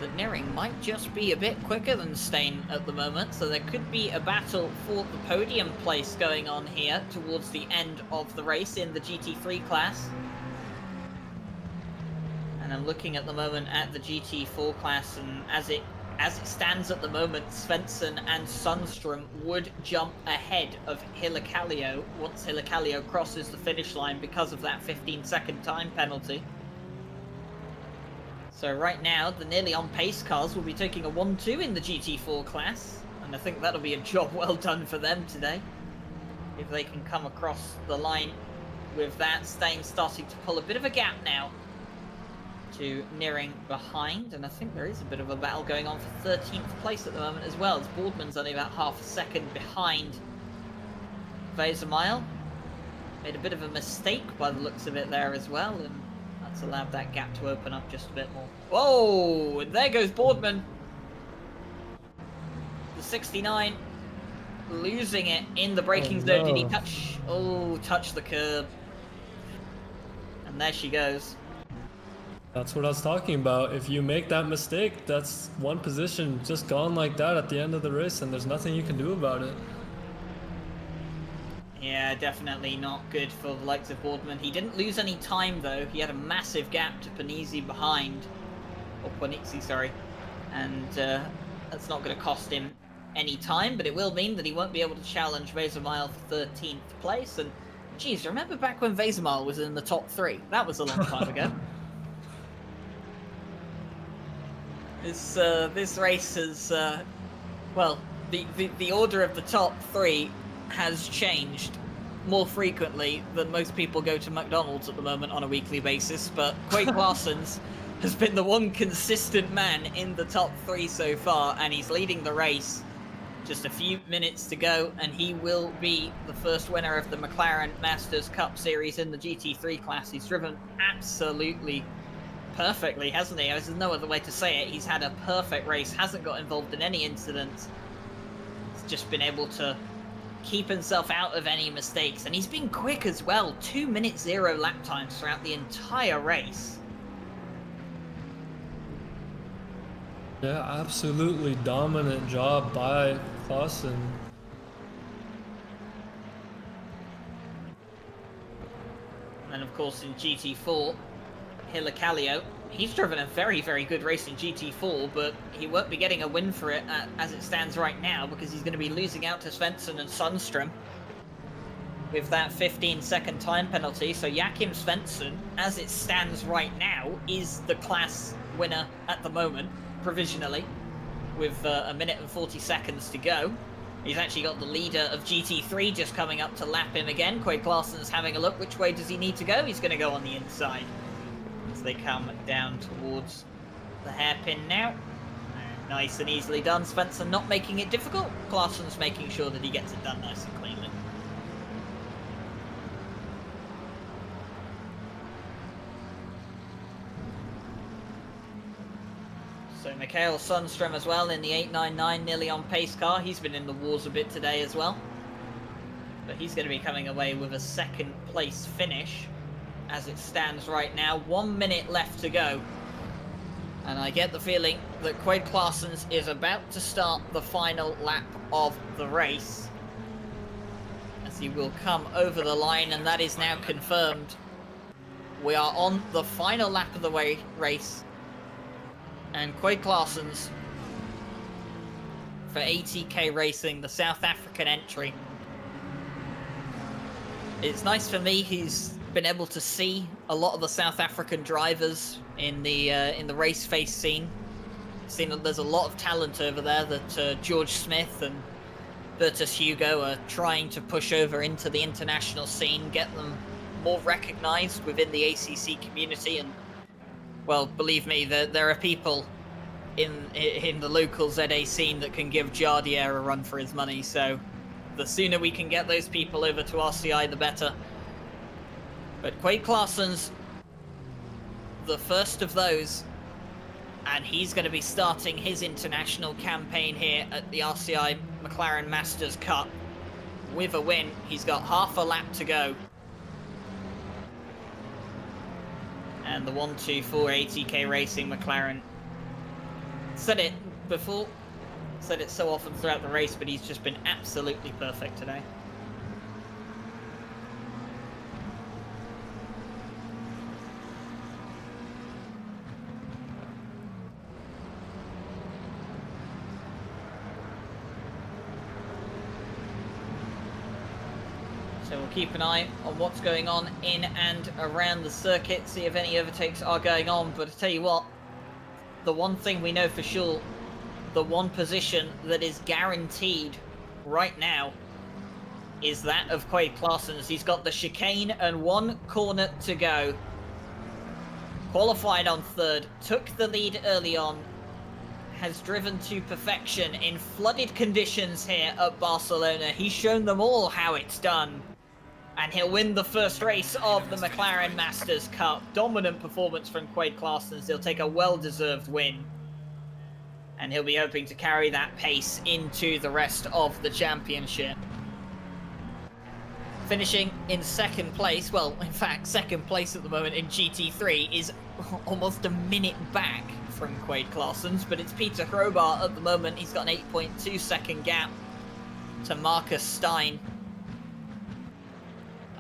that Nearing might just be a bit quicker than Stain at the moment, so there could be a battle for the podium place going on here towards the end of the race in the GT3 class. And I'm looking at the moment at the GT4 class, and as it stands at the moment, Svensson and Sundstrom would jump ahead of Hilakalio once Hilakalio crosses the finish line because of that 15-second time penalty. So right now, the nearly on pace cars will be taking a 1-2 in the GT4 class, and I think that'll be a job well done for them today. If they can come across the line with that. Stain starting to pull a bit of a gap now to Nearing behind, and I think there is a bit of a battle going on for 13th place at the moment as well, as Boardman's only about half a second behind Wesermeil. Made a bit of a mistake by the looks of it there as well, and that's allowed that gap to open up just a bit more. Whoa, and there goes Boardman. The 69 losing it in the braking zone. Did he touch? Oh, touch the curb. And there she goes.
That's what I was talking about. If you make that mistake, that's one position just gone like that at the end of the race, and there's nothing you can do about it.
Yeah, definitely not good for the likes of Boardman. He didn't lose any time, though. He had a massive gap to Panizzi behind. Or Panizzi, sorry. And that's not going to cost him any time, but it will mean that he won't be able to challenge Wesermeil for 13th place. And, geez, remember back when Wesermeil was in the top 3? That was a long time ago. This race has, well, the order of the top 3 has changed more frequently than most people go to McDonald's at the moment on a weekly basis, but Quake Larsens has been the one consistent man in the top 3 so far, and he's leading the race. Just a few minutes to go, and he will be the first winner of the McLaren Masters Cup Series in the GT3 class. He's driven absolutely perfectly, hasn't he? There's no other way to say it. He's had a perfect race, hasn't got involved in any incidents. He's just been able to keep himself out of any mistakes, and he's been quick as well. 2:0 lap times throughout the entire race.
Yeah, absolutely dominant job by Clausen.
And of course in GT4, Hilakalio, he's driven a very, very good race in GT4, but he won't be getting a win for it as it stands right now, because he's going to be losing out to Svensson and Sundstrom with that 15-second time penalty. So Joachim Svensson, as it stands right now, is the class winner at the moment, provisionally, with a minute and 40 seconds to go. He's actually got the leader of GT3 just coming up to lap him again. Quake Larssen's having a look. Which way does he need to go? He's going to go on the inside as they come down towards the hairpin now. Nice and easily done. Svensson not making it difficult. Larssen's making sure that he gets it done nice and cleanly. So Mikael Sundstrom as well in the 899 nearly on pace car. He's been in the wars a bit today as well. But he's going to be coming away with a second place finish as it stands right now. 1 minute left to go. And I get the feeling that Quade Claessens is about to start the final lap of the race, as he will come over the line, and that is now confirmed. We are on the final lap of the race. And Quade Claessens for ATK Racing, the South African entry. It's nice for me, he's been able to see a lot of the South African drivers in the race face scene. Seen that there's a lot of talent over there that George Smith and Bertus Hugo are trying to push over into the international scene, get them more recognized within the ACC community. And well, believe me, there are people in the local ZA scene that can give Jardier a run for his money, so the sooner we can get those people over to RCI, the better. But Quade Claessen's the first of those, and he's going to be starting his international campaign here at the RCI McLaren Masters Cup with a win. He's got half a lap to go. And the 124 ATK Racing McLaren, said it before, said it so often throughout the race, but he's just been absolutely perfect today. So we'll keep an eye on what's going on in and around the circuit, see if any overtakes are going on. But I tell you what, the one thing we know for sure, the one position that is guaranteed right now is that of Quade Claessen's. He's got the chicane and one corner to go. Qualified on third, took the lead early on, has driven to perfection in flooded conditions here at Barcelona. He's shown them all how it's done. And he'll win the first race of the McLaren Masters Cup. Dominant performance from Quade Claessen's. He'll take a well-deserved win. And he'll be hoping to carry that pace into the rest of the championship. Finishing in second place, well, in fact, second place at the moment in GT3 is almost a minute back from Quade Claessen's, but it's Peter Hrobaert at the moment. He's got an 8.2 second gap to Marcus Stein.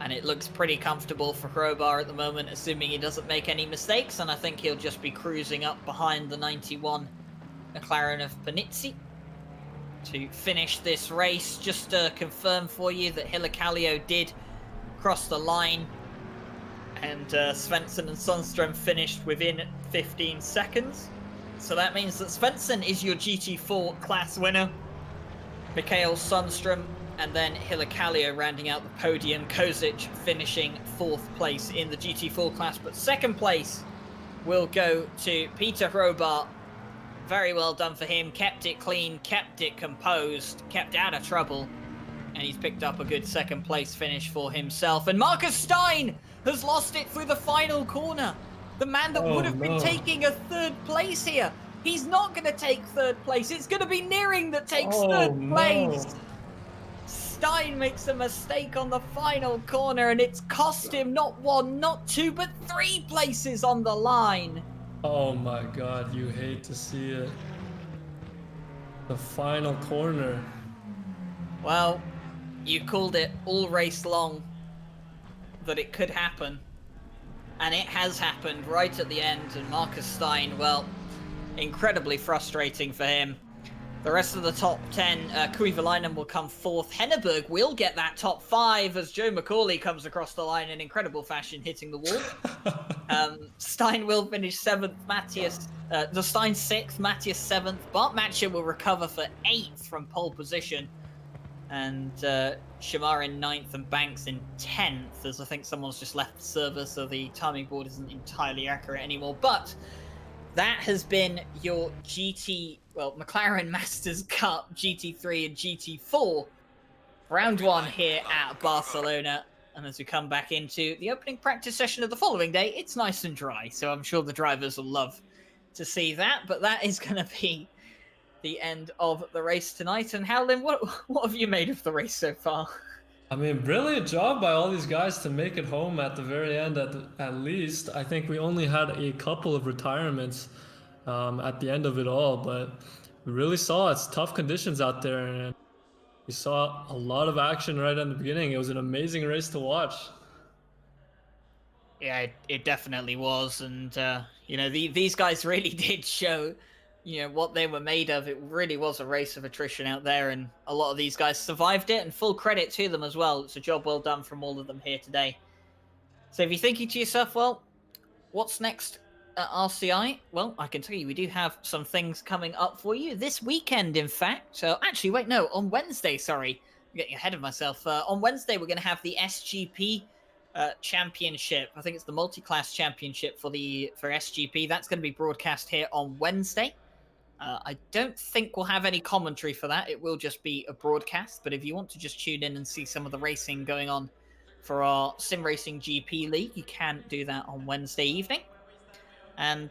And it looks pretty comfortable for Hrobaert at the moment, assuming he doesn't make any mistakes. And I think he'll just be cruising up behind the 91 McLaren of Panizzi to finish this race. Just to confirm for you that Hillicalio did cross the line. And Svensson and Sundström finished within 15 seconds. So that means that Svensson is your GT4 class winner. Mikael Sundström and then Hillicalio rounding out the podium. Kozic finishing 4th place in the GT4 class. But 2nd place will go to Peter Hrobaert. Very well done for him. Kept it clean, kept it composed, kept out of trouble. And he's picked up a good 2nd place finish for himself. And Marcus Stein has lost it through the final corner. The man that would have been taking a 3rd place here. He's not going to take 3rd place. It's going to be Nearing that takes 3rd place. Stein makes a mistake on the final corner, and it's cost him not 1, not 2, but 3 places on the line.
Oh my god, you hate to see it. The final corner.
Well, you called it all race long that it could happen. And it has happened right at the end, and Marcus Stein, well, incredibly frustrating for him. The rest of the top 10, Kuivalainen will come 4th. Henneberg will get that top 5 as Joe McCauley comes across the line in incredible fashion, hitting the wall. Stein will finish 7th. Stein 6th, Matthias 7th. Bart Matcher will recover for 8th from pole position. And Shamar in 9th and Banks in 10th, as I think someone's just left the server, so the timing board isn't entirely accurate anymore. But that has been your McLaren Masters Cup GT3 and GT4 round 1 here at Barcelona. And as we come back into the opening practice session of the following day, it's nice and dry, so I'm sure the drivers will love to see that. But that is going to be the end of the race tonight. And Howlin, what have you made of the race so far?
I mean, brilliant job by all these guys to make it home at the very end at least. I think we only had a couple of retirements at the end of it all, but we really saw it's tough conditions out there, and we saw a lot of action right at the beginning. It was an amazing race to watch.
Yeah, it definitely was. And, these guys really did show what they were made of. It really was a race of attrition out there, and a lot of these guys survived it, and full credit to them as well. It's a job well done from all of them here today. So if you're thinking to yourself, well, what's next at RCI? Well, I can tell you we do have some things coming up for you this weekend, in fact. So actually, wait, no, on Wednesday, sorry. I'm getting ahead of myself. On Wednesday, we're going to have the SGP championship. I think it's the multi-class championship for SGP. That's going to be broadcast here on Wednesday. I don't think we'll have any commentary for that. It will just be a broadcast. But if you want to just tune in and see some of the racing going on for our Sim Racing GP League. You can do that on Wednesday evening. And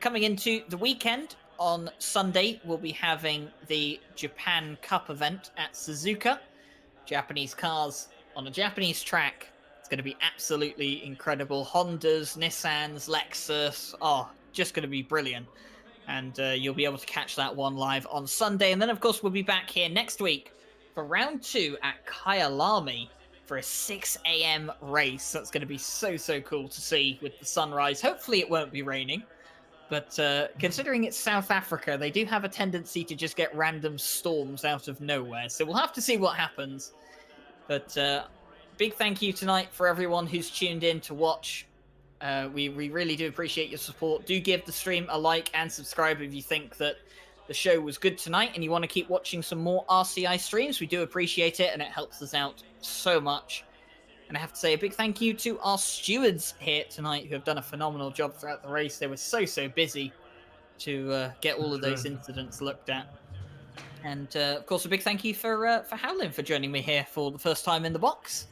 coming into the weekend, on Sunday, we'll be having the Japan Cup event at Suzuka. Japanese cars on a Japanese track. It's going to be absolutely incredible. Hondas, Nissans, Lexus. Oh, just going to be brilliant. And you'll be able to catch that one live on Sunday. And then, of course, we'll be back here next week for round 2 at Kyalami for a 6 a.m. race. That's going to be so cool to see with the sunrise. Hopefully it won't be raining. But considering it's South Africa, they do have a tendency to just get random storms out of nowhere. So we'll have to see what happens. But big thank you tonight for everyone who's tuned in to watch. We really do appreciate your support. Do give the stream a like and subscribe if you think that the show was good tonight and you want to keep watching some more RCI streams. We do appreciate it, and it helps us out so much. And I have to say a big thank you to our stewards here tonight who have done a phenomenal job throughout the race. They were so busy to get all of those incidents looked at. And, of course, a big thank you for Howlin for joining me here for the first time in the box.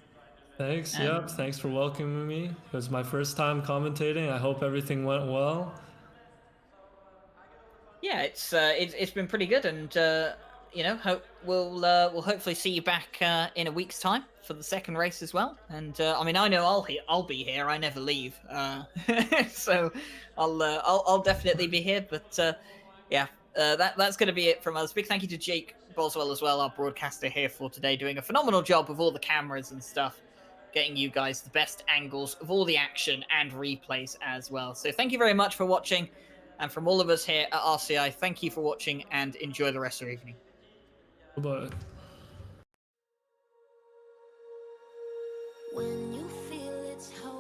Thanks, yep. Thanks for welcoming me. It was my first time commentating. I hope everything went well.
Yeah, it's been pretty good, and you know, we'll hopefully see you back in a week's time for the second race as well. And I mean, I know I'll be here. I never leave, so I'll definitely be here. But yeah, that's going to be it from us. Big thank you to Jake Boswell as well, our broadcaster here for today, doing a phenomenal job with all the cameras and stuff, getting you guys the best angles of all the action and replays as well. So thank you very much for watching. And from all of us here at RCI, thank you for watching and enjoy the rest of your evening.
Bye-bye.
When